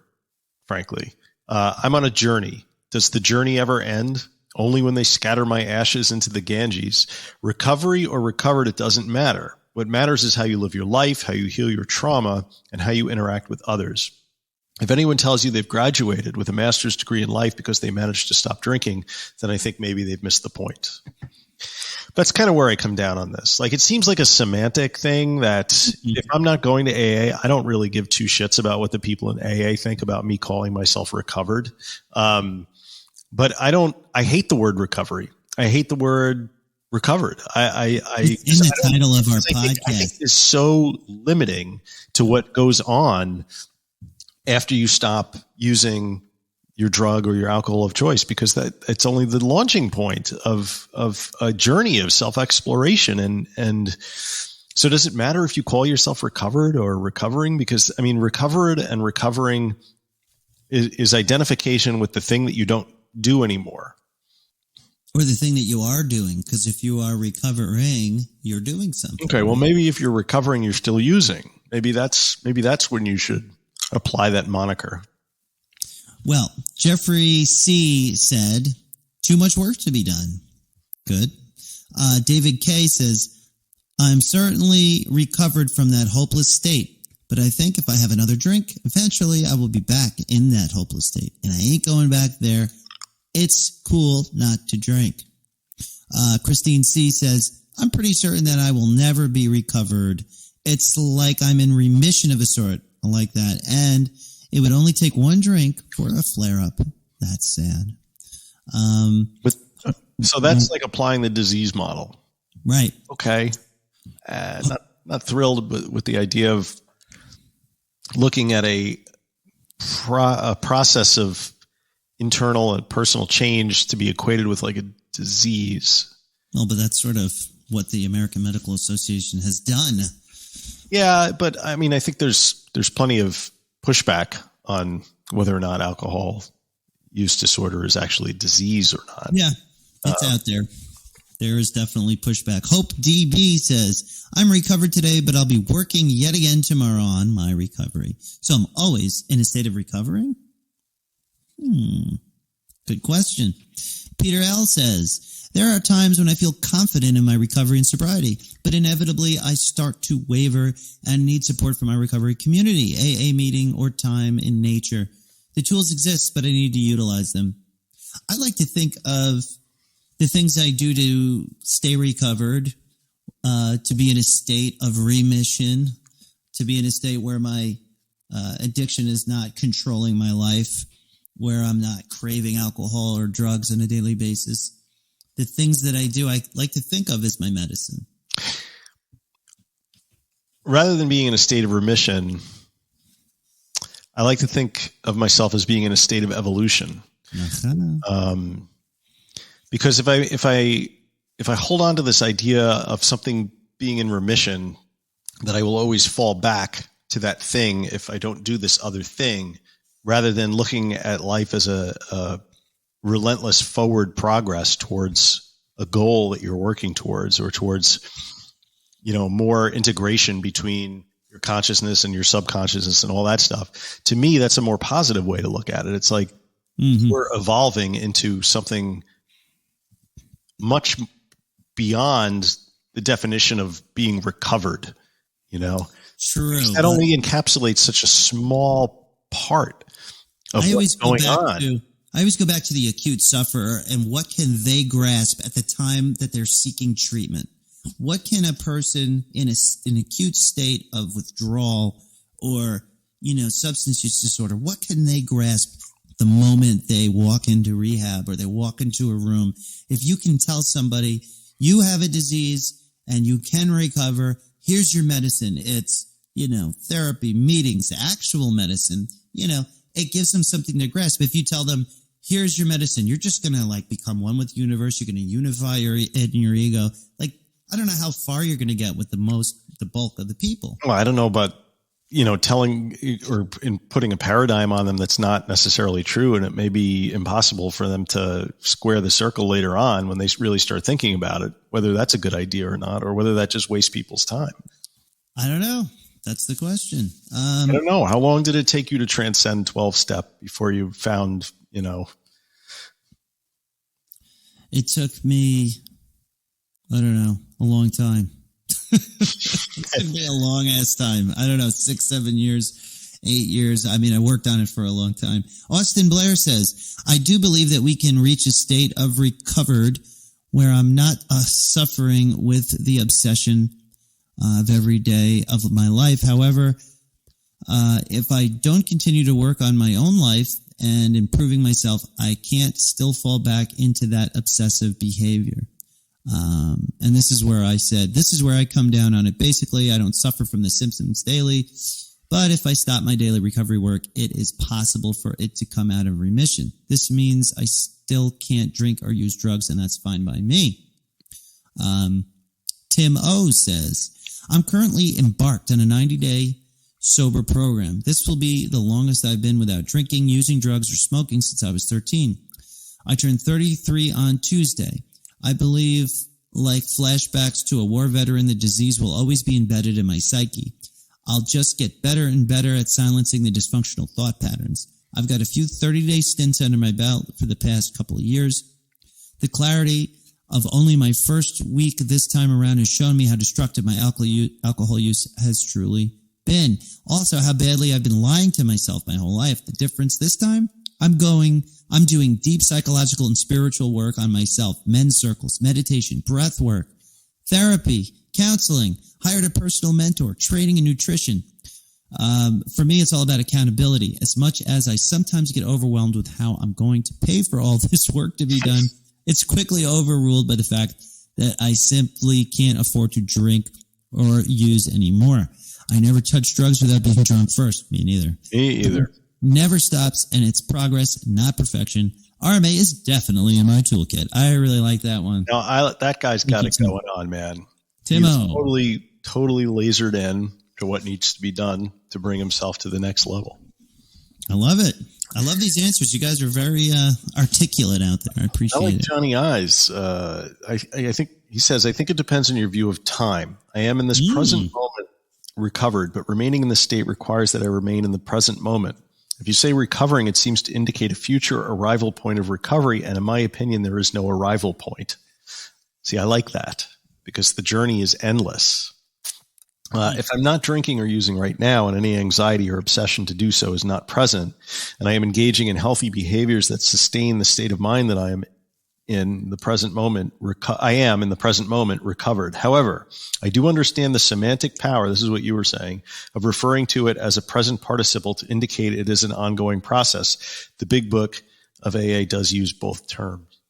frankly. I'm on a journey. Does the journey ever end? Only when they scatter my ashes into the Ganges. Recovery or recovered, it doesn't matter. What matters is how you live your life, how you heal your trauma, and how you interact with others. If anyone tells you they've graduated with a master's degree in life because they managed to stop drinking, then I think maybe they've missed the point. That's kind of where I come down on this. Like, it seems like a semantic thing that if I'm not going to AA, I don't really give two shits about what the people in AA think about me calling myself recovered. But I hate the word recovery. I hate the word recovered. It's in the title of our podcast. I think is so limiting to what goes on after you stop using your drug or your alcohol of choice, because it's only the launching point of a journey of self-exploration. And so does it matter if you call yourself recovered or recovering? Because recovered and recovering is identification with the thing that you don't do anymore. Or the thing that you are doing, because if you are recovering, you're doing something. Okay, well, maybe if you're recovering, you're still using. Maybe that's when you should apply that moniker. Well, Jeffrey C. said, too much work to be done. Good. David K. says, I'm certainly recovered from that hopeless state, but I think if I have another drink, eventually I will be back in that hopeless state, and I ain't going back there. It's cool not to drink. Christine C. says, I'm pretty certain that I will never be recovered. It's like I'm in remission of a sort. I like that. And it would only take one drink for a flare-up. That's sad. So that's like applying the disease model. Right. Okay. Not thrilled with the idea of looking at a process of internal and personal change to be equated with like a disease. Well, but that's sort of what the American Medical Association has done. Yeah, but I mean, I think there's plenty of pushback on whether or not alcohol use disorder is actually a disease or not. Yeah, it's out there. There is definitely pushback. Hope DB says, I'm recovered today, but I'll be working yet again tomorrow on my recovery. So I'm always in a state of recovering? Good question. Peter L. says, there are times when I feel confident in my recovery and sobriety, but inevitably I start to waver and need support from my recovery community, AA meeting, or time in nature. The tools exist, but I need to utilize them. I like to think of the things I do to stay recovered, to be in a state of remission, to be in a state where my addiction is not controlling my life, where I'm not craving alcohol or drugs on a daily basis. The things that I do, I like to think of as my medicine. Rather than being in a state of remission, I like to think of myself as being in a state of evolution. Because if I hold on to this idea of something being in remission, that I will always fall back to that thing if I don't do this other thing, rather than looking at life as a relentless forward progress towards a goal that you're working towards, or towards, more integration between your consciousness and your subconsciousness and all that stuff. To me, that's a more positive way to look at it. It's like we're evolving into something much beyond the definition of being recovered, True. That only encapsulates such a small part of what's going on. I always go back to the acute sufferer and what can they grasp at the time that they're seeking treatment? What can a person in an acute state of withdrawal or, substance use disorder, what can they grasp the moment they walk into rehab or they walk into a room? If you can tell somebody you have a disease and you can recover, here's your medicine. It's, therapy, meetings, actual medicine, it gives them something to grasp. If you tell them, here's your medicine, you're just going to become one with the universe. You're going to unify your ego. I don't know how far you're going to get with the bulk of the people. Well, I don't know about, telling or in putting a paradigm on them that's not necessarily true. And it may be impossible for them to square the circle later on when they really start thinking about it, whether that's a good idea or not, or whether that just wastes people's time. I don't know. That's the question. I don't know. How long did it take you to transcend 12-step before you found, It took me, I don't know, a long time. It took me a long ass time. I don't know, 6, 7 years, 8 years. I mean, I worked on it for a long time. Austin Blair says, I do believe that we can reach a state of recovered where I'm not suffering with the obsession of every day of my life. However, if I don't continue to work on my own life and improving myself, I can't still fall back into that obsessive behavior. And this is where I said, this is where I come down on it. Basically, I don't suffer from the symptoms daily, but if I stop my daily recovery work, it is possible for it to come out of remission. This means I still can't drink or use drugs, and that's fine by me. Tim O says, I'm currently embarked on a 90-day sober program. This will be the longest I've been without drinking, using drugs, or smoking since I was 13. I turned 33 on Tuesday. I believe, like flashbacks to a war veteran, the disease will always be embedded in my psyche. I'll just get better and better at silencing the dysfunctional thought patterns. I've got a few 30-day stints under my belt for the past couple of years. The clarity of only my first week this time around has shown me how destructive my alcohol use has truly been. Also, how badly I've been lying to myself my whole life. The difference this time, I'm doing deep psychological and spiritual work on myself, men's circles, meditation, breath work, therapy, counseling, hired a personal mentor, training and nutrition. For me, it's all about accountability. As much as I sometimes get overwhelmed with how I'm going to pay for all this work to be done, it's quickly overruled by the fact that I simply can't afford to drink or use anymore. I never touch drugs without being drunk first. Me neither. Me either. Never stops, and it's progress, not perfection. RMA is definitely in my toolkit. I really like that one. No, that guy's got it going on, man. Timo. He's totally lasered in to what needs to be done to bring himself to the next level. I love it. I love these answers. You guys are very articulate out there. I appreciate it. I like Johnny Eyes. I think he says, I think it depends on your view of time. I am in this present moment recovered, but remaining in the state requires that I remain in the present moment. If you say recovering, it seems to indicate a future arrival point of recovery. And in my opinion, there is no arrival point. See, I like that because the journey is endless. If I'm not drinking or using right now and any anxiety or obsession to do so is not present, and I am engaging in healthy behaviors that sustain the state of mind that I am in the present moment, I am in the present moment recovered. However, I do understand the semantic power, this is what you were saying, of referring to it as a present participle to indicate it is an ongoing process. The big book of AA does use both terms.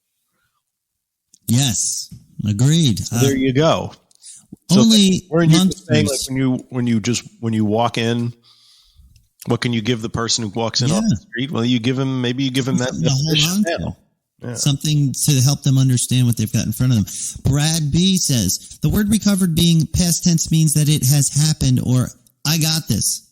Yes, agreed. So there you go. So only saying, like when you walk in, what can you give the person who walks in off the street? Well, you give him that definition now. Yeah. Something to help them understand what they've got in front of them. Brad B says, the word recovered being past tense means that it has happened or I got this.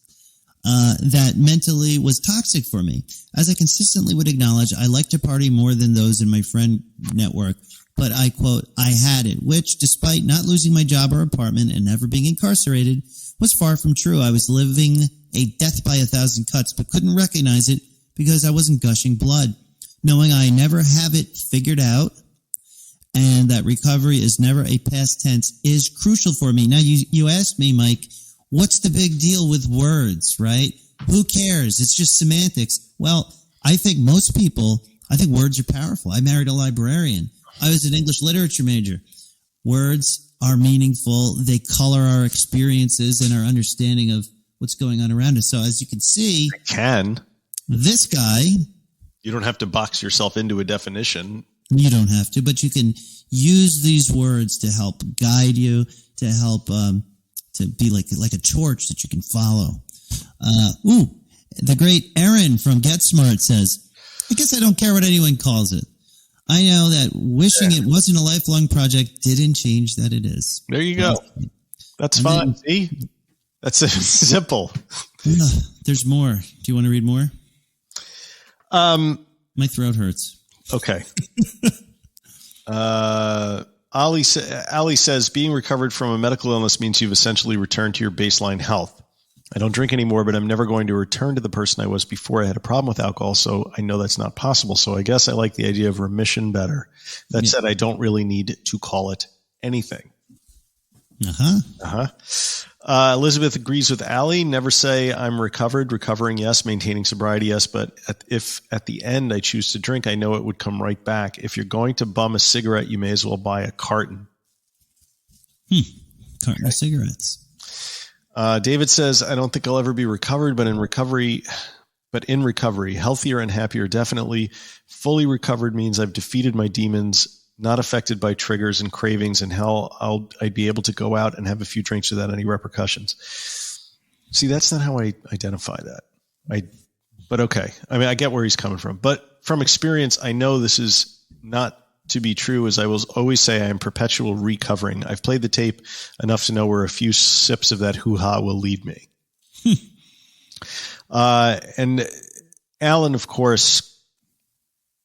That mentally was toxic for me. As I consistently would acknowledge, I like to party more than those in my friend network. But I quote, I had it, which despite not losing my job or apartment and never being incarcerated was far from true. I was living a death by 1,000 cuts, but couldn't recognize it because I wasn't gushing blood. Knowing I never have it figured out and that recovery is never a past tense is crucial for me. Now, you asked me, Mike, what's the big deal with words, right? Who cares? It's just semantics. Well, I think words are powerful. I married a librarian. I was an English literature major. Words are meaningful. They color our experiences and our understanding of what's going on around us. So as you can see, this guy... You don't have to box yourself into a definition. You don't have to, but you can use these words to help guide you, to help to be like a torch that you can follow. The great Aaron from Get Smart says, I guess I don't care what anyone calls it. I know that wishing it wasn't a lifelong project didn't change that it is. There you go. That's fine. See? That's simple. There's more. Do you want to read more? My throat hurts. Okay. Ali says, being recovered from a medical illness means you've essentially returned to your baseline health. I don't drink anymore, but I'm never going to return to the person I was before I had a problem with alcohol, so I know that's not possible. So I guess I like the idea of remission better. That said, I don't really need to call it anything. Elizabeth agrees with Allie. Never say I'm recovered. Recovering, yes. Maintaining sobriety, yes. But if at the end I choose to drink, I know it would come right back. If you're going to bum a cigarette, you may as well buy a carton. Carton of cigarettes. David says, I don't think I'll ever be recovered, but in recovery, healthier and happier, definitely. Fully recovered means I've defeated my demons, not affected by triggers and cravings, and hell, I'd be able to go out and have a few drinks without any repercussions. See, that's not how I identify that. But okay. I mean, I get where he's coming from. But from experience, I know this is not to be true, as I will always say I am perpetual recovering. I've played the tape enough to know where a few sips of that hoo-ha will lead me. And Alan, of course,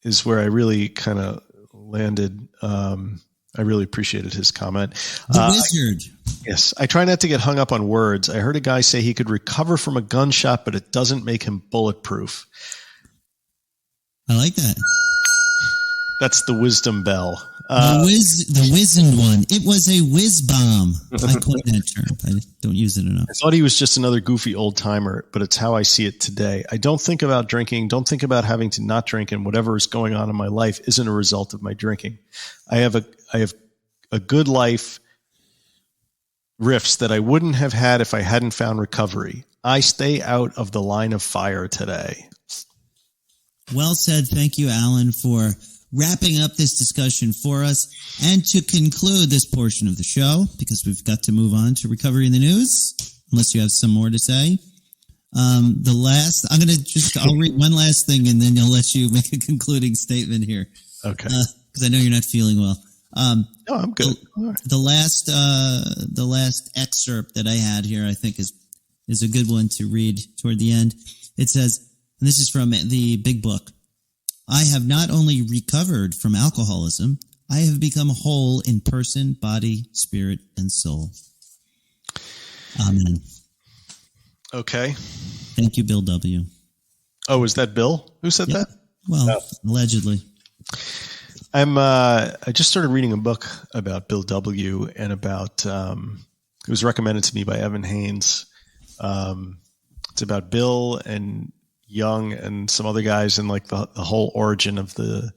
is where I really kind of landed. I really appreciated his comment. The wizard. Yes. I try not to get hung up on words. I heard a guy say he could recover from a gunshot, but it doesn't make him bulletproof. I like that. That's the wisdom bell. The wizened one. It was a whiz bomb. I coined that term. I don't use it enough. I thought he was just another goofy old timer, but it's how I see it today. I don't think about drinking, don't think about having to not drink, and whatever is going on in my life isn't a result of my drinking. I have a good life riffs that I wouldn't have had if I hadn't found recovery. I stay out of the line of fire today. Well said. Thank you, Alan, for wrapping up this discussion for us. And to conclude this portion of the show, because we've got to move on to recovery in the news, unless you have some more to say. I'll read one last thing and then I'll let you make a concluding statement here. Okay. Because I know you're not feeling well. No, I'm good. The last excerpt that I had here, I think is a good one to read toward the end. It says, and this is from the Big Book, I have not only recovered from alcoholism, I have become whole in person, body, spirit, and soul. Amen. Okay. Thank you, Bill W. Oh, was that Bill? Who said that? Well, allegedly. I just started reading a book about Bill W. and about it was recommended to me by Evan Haynes. It's about Bill and Young and some other guys and like the whole origin of the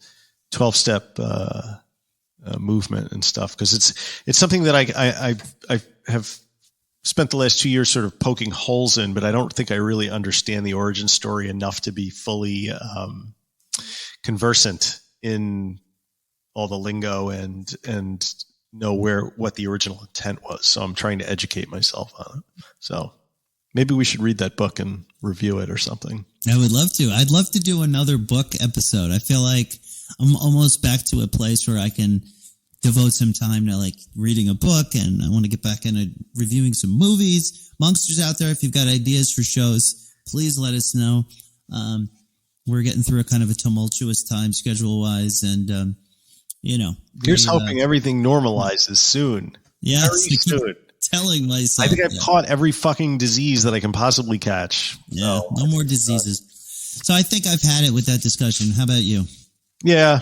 12-step movement and stuff. Because it's something that I have spent the last 2 years sort of poking holes in, but I don't think I really understand the origin story enough to be fully conversant in all the lingo and know what the original intent was. So I'm trying to educate myself on it. So maybe we should read that book and review it or something. I would love to. I'd love to do another book episode. I feel like I'm almost back to a place where I can devote some time to like reading a book, and I want to get back into reviewing some movies. Monksters out there, if you've got ideas for shows, please let us know. We're getting through a kind of a tumultuous time schedule-wise, and here's hoping everything normalizes soon. Yeah, very soon. Telling myself. I think I've caught every fucking disease that I can possibly catch. Yeah, no more diseases. So I think I've had it with that discussion. How about you? Yeah.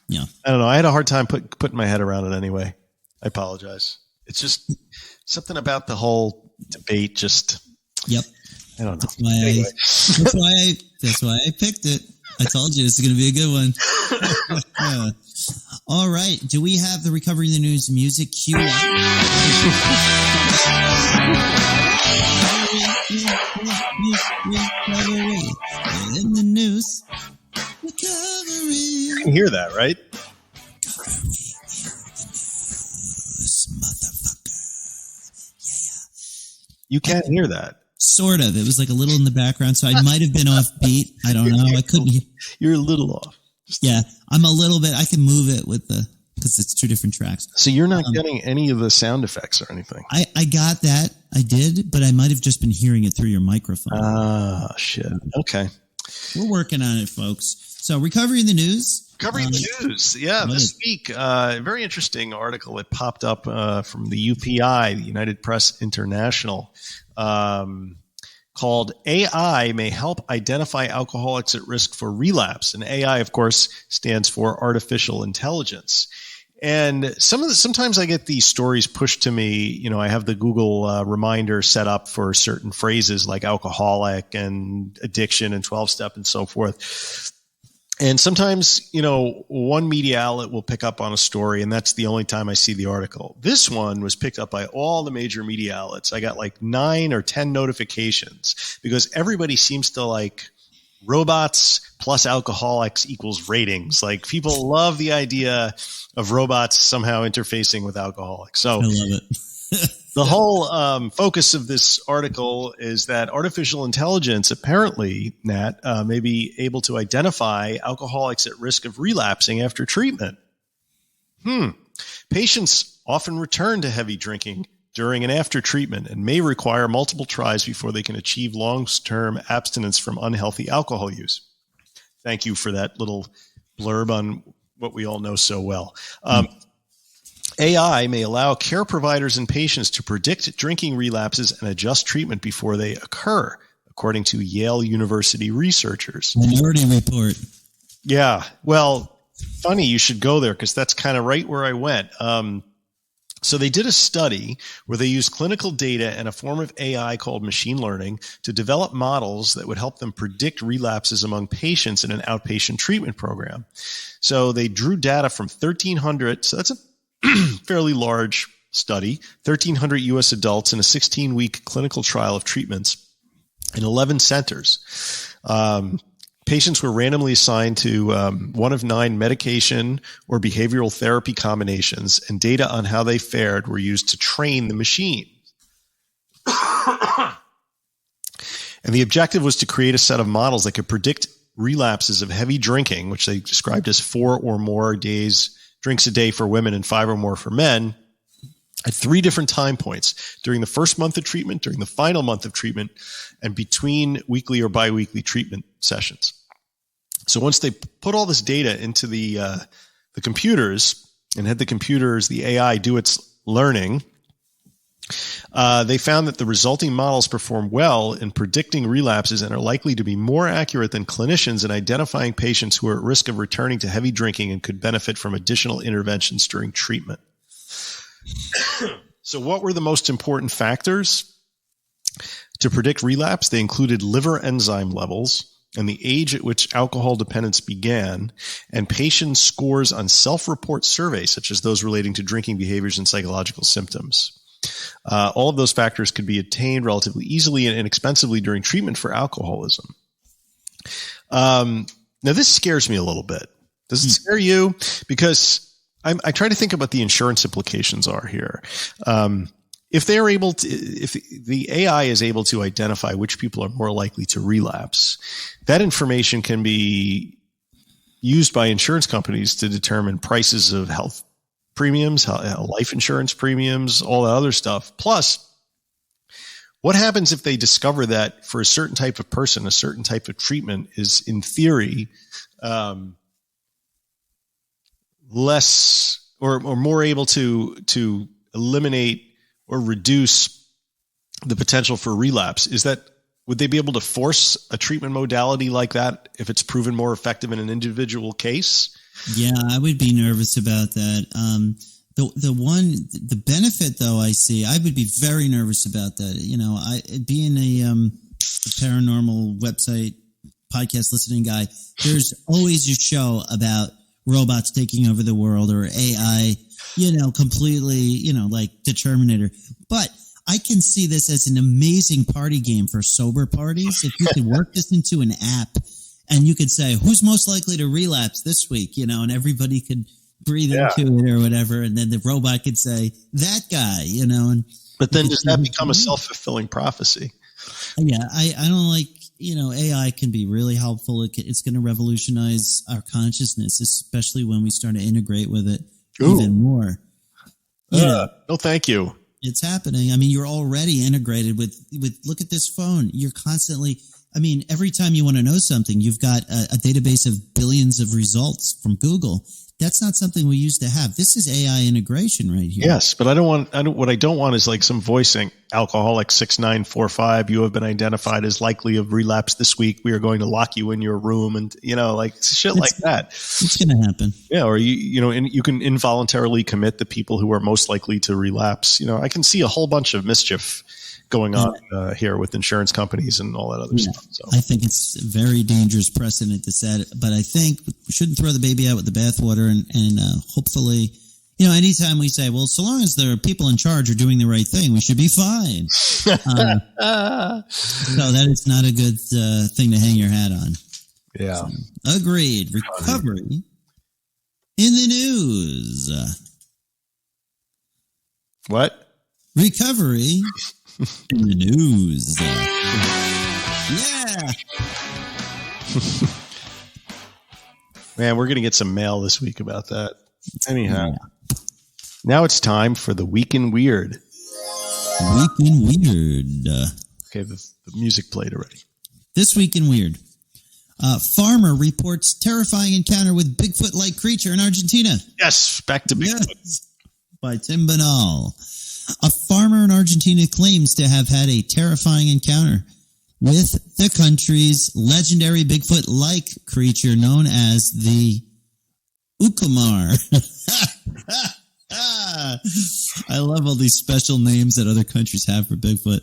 Yeah. I don't know. I had a hard time putting my head around it anyway. I apologize. It's just something about the whole debate. Yep. I don't know. That's why I picked it. I told you this is going to be a good one. Yeah. All right. Do we have the Recovery in the News music queued up? Recovery in the news. Recovery. You can hear that, right? Recovery in the news, motherfucker. Yeah. You can't hear that. Sort of. It was like a little in the background, so I might have been off beat. I don't know. I couldn't. You're a little off. Yeah, I'm a little bit. I can move it because it's two different tracks. So you're not getting any of the sound effects or anything? I got that. I did, but I might have just been hearing it through your microphone. Ah, shit. Okay. We're working on it, folks. So recovery in the news. Recovery in the news. Yeah, this week, a very interesting article that popped up from the UPI, the United Press International, called AI May Help Identify Alcoholics at Risk for Relapse. And AI, of course, stands for artificial intelligence. And sometimes I get these stories pushed to me. I have the Google reminder set up for certain phrases like alcoholic and addiction and 12-step and so forth. And sometimes, one media outlet will pick up on a story, and that's the only time I see the article. This one was picked up by all the major media outlets. I got like 9 or 10 notifications because everybody seems to like robots plus alcoholics equals ratings. Like people love the idea of robots somehow interfacing with alcoholics. So I love it. The whole focus of this article is that artificial intelligence apparently, Nat, may be able to identify alcoholics at risk of relapsing after treatment. Patients often return to heavy drinking during and after treatment and may require multiple tries before they can achieve long-term abstinence from unhealthy alcohol use. Thank you for that little blurb on what we all know so well. AI may allow care providers and patients to predict drinking relapses and adjust treatment before they occur, according to Yale University researchers. Minority Report. Yeah. Well, funny you should go there because that's kind of right where I went. So they did a study where they used clinical data and a form of AI called machine learning to develop models that would help them predict relapses among patients in an outpatient treatment program. So they drew data from 1,300. So that's a fairly large study, 1,300 U.S. adults in a 16-week clinical trial of treatments in 11 centers. Patients were randomly assigned to one of 9 medication or behavioral therapy combinations, and data on how they fared were used to train the machine. And the objective was to create a set of models that could predict relapses of heavy drinking, which they described as 4 or more drinks a day for women and 5 or more for men, at 3 different time points: during the first month of treatment, during the final month of treatment, and between weekly or biweekly treatment sessions. So once they put all this data into the computers and had the AI do its learning, they found that the resulting models perform well in predicting relapses and are likely to be more accurate than clinicians in identifying patients who are at risk of returning to heavy drinking and could benefit from additional interventions during treatment. So what were the most important factors to predict relapse? They included liver enzyme levels and the age at which alcohol dependence began, and patient scores on self-report surveys, such as those relating to drinking behaviors and psychological symptoms. All of those factors could be attained relatively easily and inexpensively during treatment for alcoholism. Now, this scares me a little bit. Does it scare you? Because I try to think about the insurance implications are here. If the AI is able to identify which people are more likely to relapse, that information can be used by insurance companies to determine prices of health premiums, life insurance premiums, all that other stuff. Plus, what happens if they discover that for a certain type of person, a certain type of treatment is, in theory, less or more able to eliminate or reduce the potential for relapse? Would they be able to force a treatment modality like that if it's proven more effective in an individual case? Yeah, I would be nervous about that. The benefit though I would be very nervous about that. You know, being a paranormal website podcast listening guy, there's always a show about robots taking over the world or AI, completely, like the Terminator. But I can see this as an amazing party game for sober parties. If you could work this into an app and you could say, who's most likely to relapse this week, and everybody could breathe into it or whatever. And then the robot could say, that guy, But then does that become a self-fulfilling prophecy? Yeah, I don't like, AI can be really helpful. It's going to revolutionize our consciousness, especially when we start to integrate with it even more. No, thank you. It's happening. I mean, you're already integrated with look at this phone. You're constantly, every time you want to know something, you've got a database of billions of results from Google. That's not something we used to have. This is AI integration right here. Yes, but what I don't want is like some voice saying, alcoholic 6945, you have been identified as likely of relapse this week. We are going to lock you in your room, and like shit like that. It's going to happen. Yeah, or you can involuntarily commit the people who are most likely to relapse. I can see a whole bunch of mischief going on here with insurance companies and all that other stuff. So I think it's a very dangerous precedent to set, but I think we shouldn't throw the baby out with the bathwater, and hopefully, anytime we say, well, so long as the people in charge are doing the right thing, we should be fine. So that is not a good thing to hang your hat on. Yeah. So, agreed. Recovery in the news. What? Recovery in the news. Yeah. Man, we're going to get some mail this week about that. Anyhow, Now it's time for the Week in Weird. Week in Weird. Okay, the music played already. This Week in Weird. Farmer reports terrifying encounter with Bigfoot-like creature in Argentina. Yes, back to Bigfoot. Yes, by Tim Banal. A farmer in Argentina claims to have had a terrifying encounter with the country's legendary Bigfoot-like creature known as the Ukamar. I love all these special names that other countries have for Bigfoot.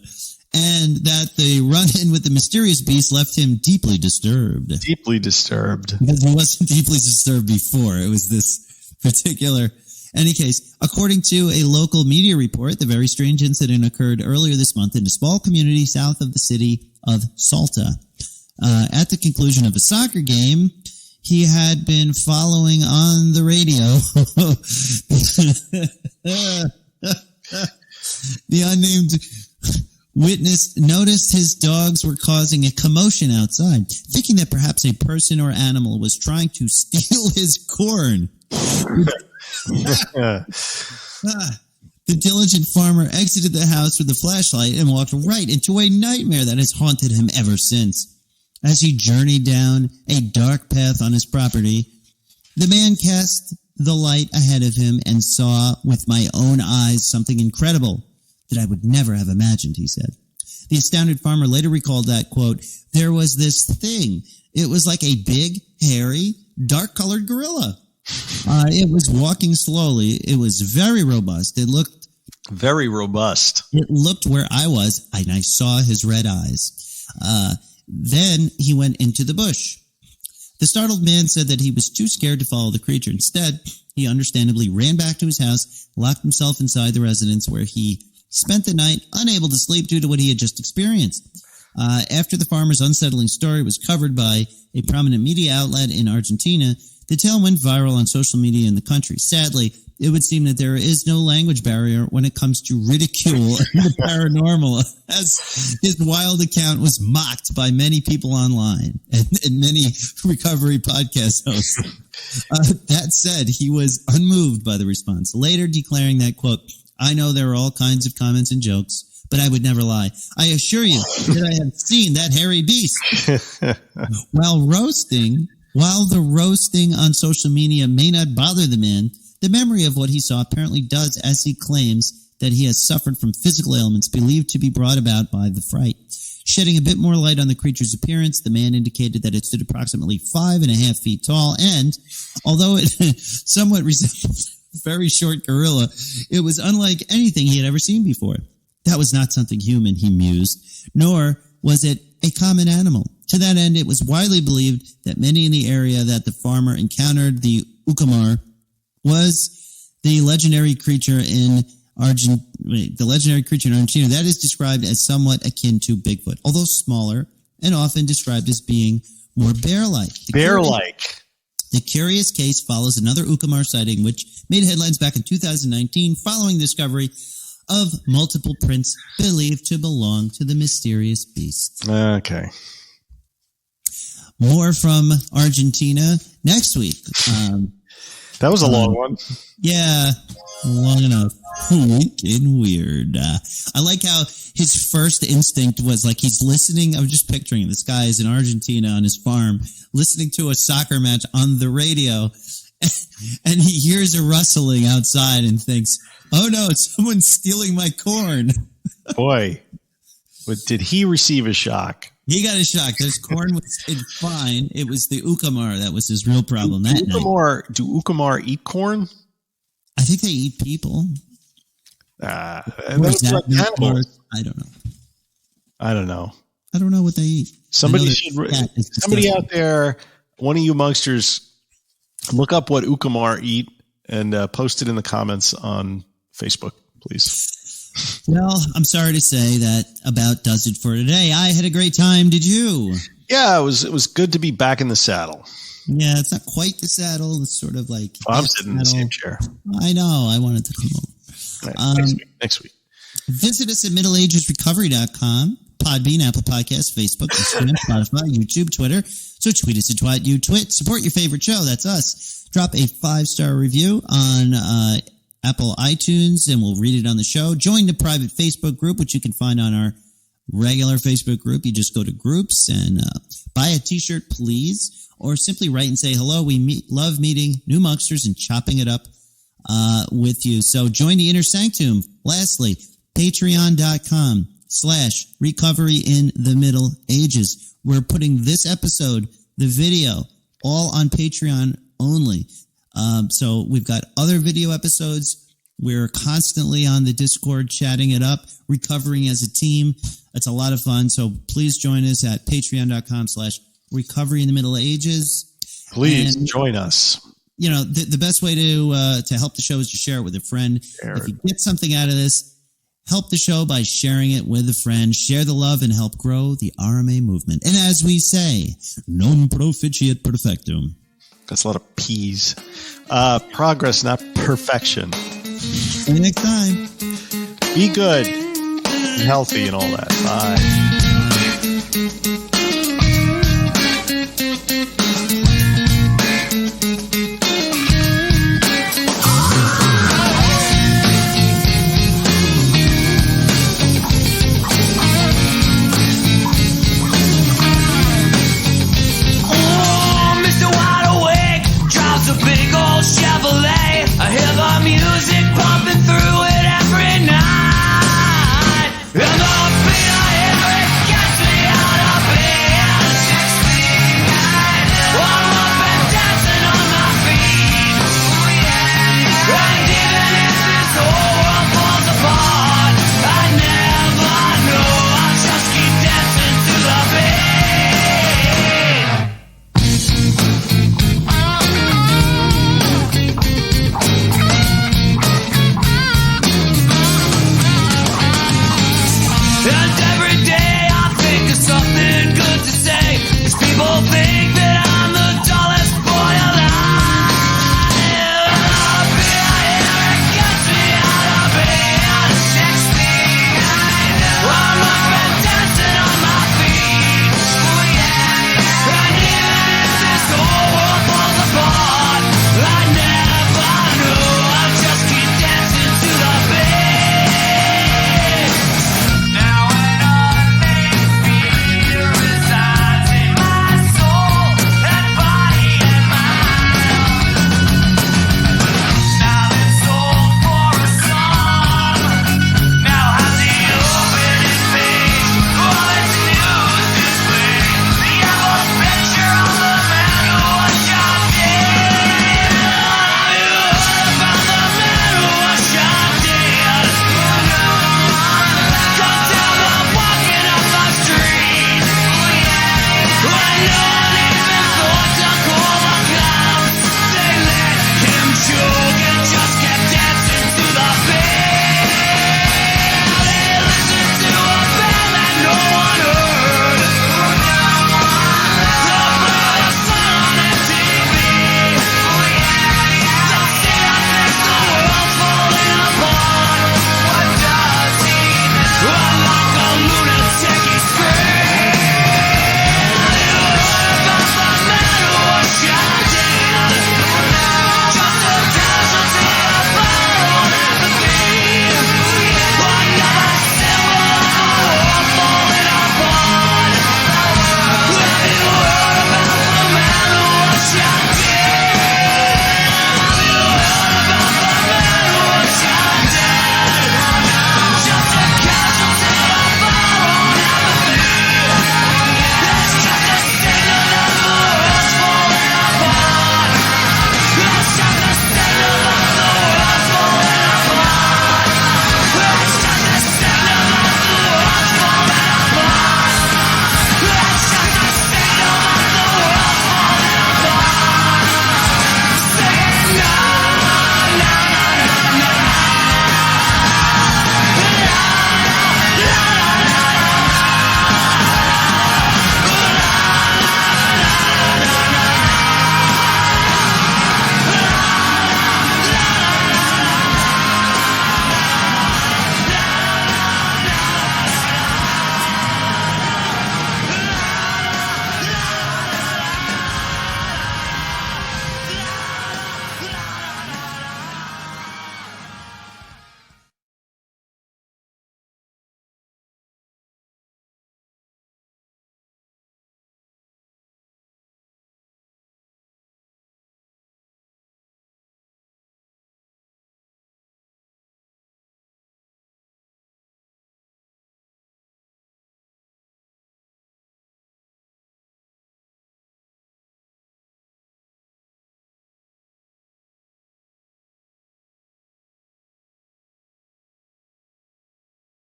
And that the run-in with the mysterious beast left him deeply disturbed. Deeply disturbed. Because he wasn't deeply disturbed before. It was this particular... Any case, according to a local media report, the very strange incident occurred earlier this month in a small community south of the city of Salta. At the conclusion of a soccer game, he had been following on the radio. The unnamed witness noticed his dogs were causing a commotion outside, thinking that perhaps a person or animal was trying to steal his corn. The diligent farmer exited the house with a flashlight and walked right into a nightmare that has haunted him ever since. As he journeyed down a dark path on his property, the man cast the light ahead of him and saw with my own eyes something incredible that I would never have imagined, he said. The astounded farmer later recalled that, quote, there was this thing. It was like a big, hairy, dark-colored gorilla. It was walking slowly. It was very robust. It looked very robust. It looked where I was, and I saw his red eyes. Then he went into the bush. The startled man said that he was too scared to follow the creature. Instead, he understandably ran back to his house, locked himself inside the residence where he spent the night unable to sleep due to what he had just experienced. After the farmer's unsettling story was covered by a prominent media outlet in Argentina, the tale went viral on social media in the country. Sadly, it would seem that there is no language barrier when it comes to ridicule the paranormal, as his wild account was mocked by many people online and many recovery podcast hosts. That said, he was unmoved by the response, later declaring that, quote, I know there are all kinds of comments and jokes, but I would never lie. I assure you that I have seen that hairy beast. While the roasting on social media may not bother the man, the memory of what he saw apparently does, as he claims that he has suffered from physical ailments believed to be brought about by the fright. Shedding a bit more light on the creature's appearance, the man indicated that it stood approximately 5.5 feet tall, and although it somewhat resembled a very short gorilla, it was unlike anything he had ever seen before. That was not something human, he mused, nor was it a common animal. To that end, it was widely believed that many in the area that the farmer encountered the Ukamar was the legendary creature in Argentina that is described as somewhat akin to Bigfoot, although smaller and often described as being more bear-like. The curious case follows another Ukamar sighting, which made headlines back in 2019 following the discovery of multiple prints believed to belong to the mysterious beast. Okay. More from Argentina next week. That was a long one. Yeah, long enough. Wicked weird. I like how his first instinct was like he's listening. I'm just picturing this guy is in Argentina on his farm listening to a soccer match on the radio, and he hears a rustling outside and thinks, oh no, someone's stealing my corn. Boy, but did he receive a shock? He got a shock. His corn was fine. It was the Ukamar that was his real problem that night. Do Ukamar eat corn? I think they eat people. Like animals. I don't know. I don't know. I don't know what they eat. Somebody out there, one of you Monksters, look up what Ukamar eat and post it in the comments on Facebook, please. Well, I'm sorry to say that about does it for today. I had a great time. Did you? Yeah, it was good to be back in the saddle. Yeah, it's not quite the saddle. It's sort of like I'm sitting in the same chair. I know. I wanted to come over. Right, next week. Visit us at middleagesrecovery.com, Podbean, Apple Podcasts, Facebook, Instagram, Spotify, YouTube, Twitter. So tweet us at @twit. Support your favorite show. That's us. Drop a 5-star review on Apple iTunes, and we'll read it on the show. Join the private Facebook group, which you can find on our regular Facebook group. You just go to groups and buy a T-shirt, please, or simply write and say hello. We love meeting new Monksters and chopping it up with you. So join the Inner Sanctum. Lastly, patreon.com/ patreon.com/recovery in the Middle Ages. We're putting this episode, the video, all on Patreon only. So we've got other video episodes. We're constantly on the Discord chatting it up, recovering as a team. It's a lot of fun. So please join us at patreon.com/recovery in the Middle Ages. Please join us. You know, the best way to help the show is to share it with a friend. If you get something out of this, help the show by sharing it with a friend. Share the love and help grow the RMA movement. And as we say, non proficiat perfectum. That's a lot of P's. Progress, not perfection. See you next time. Be good and healthy and all that. Bye.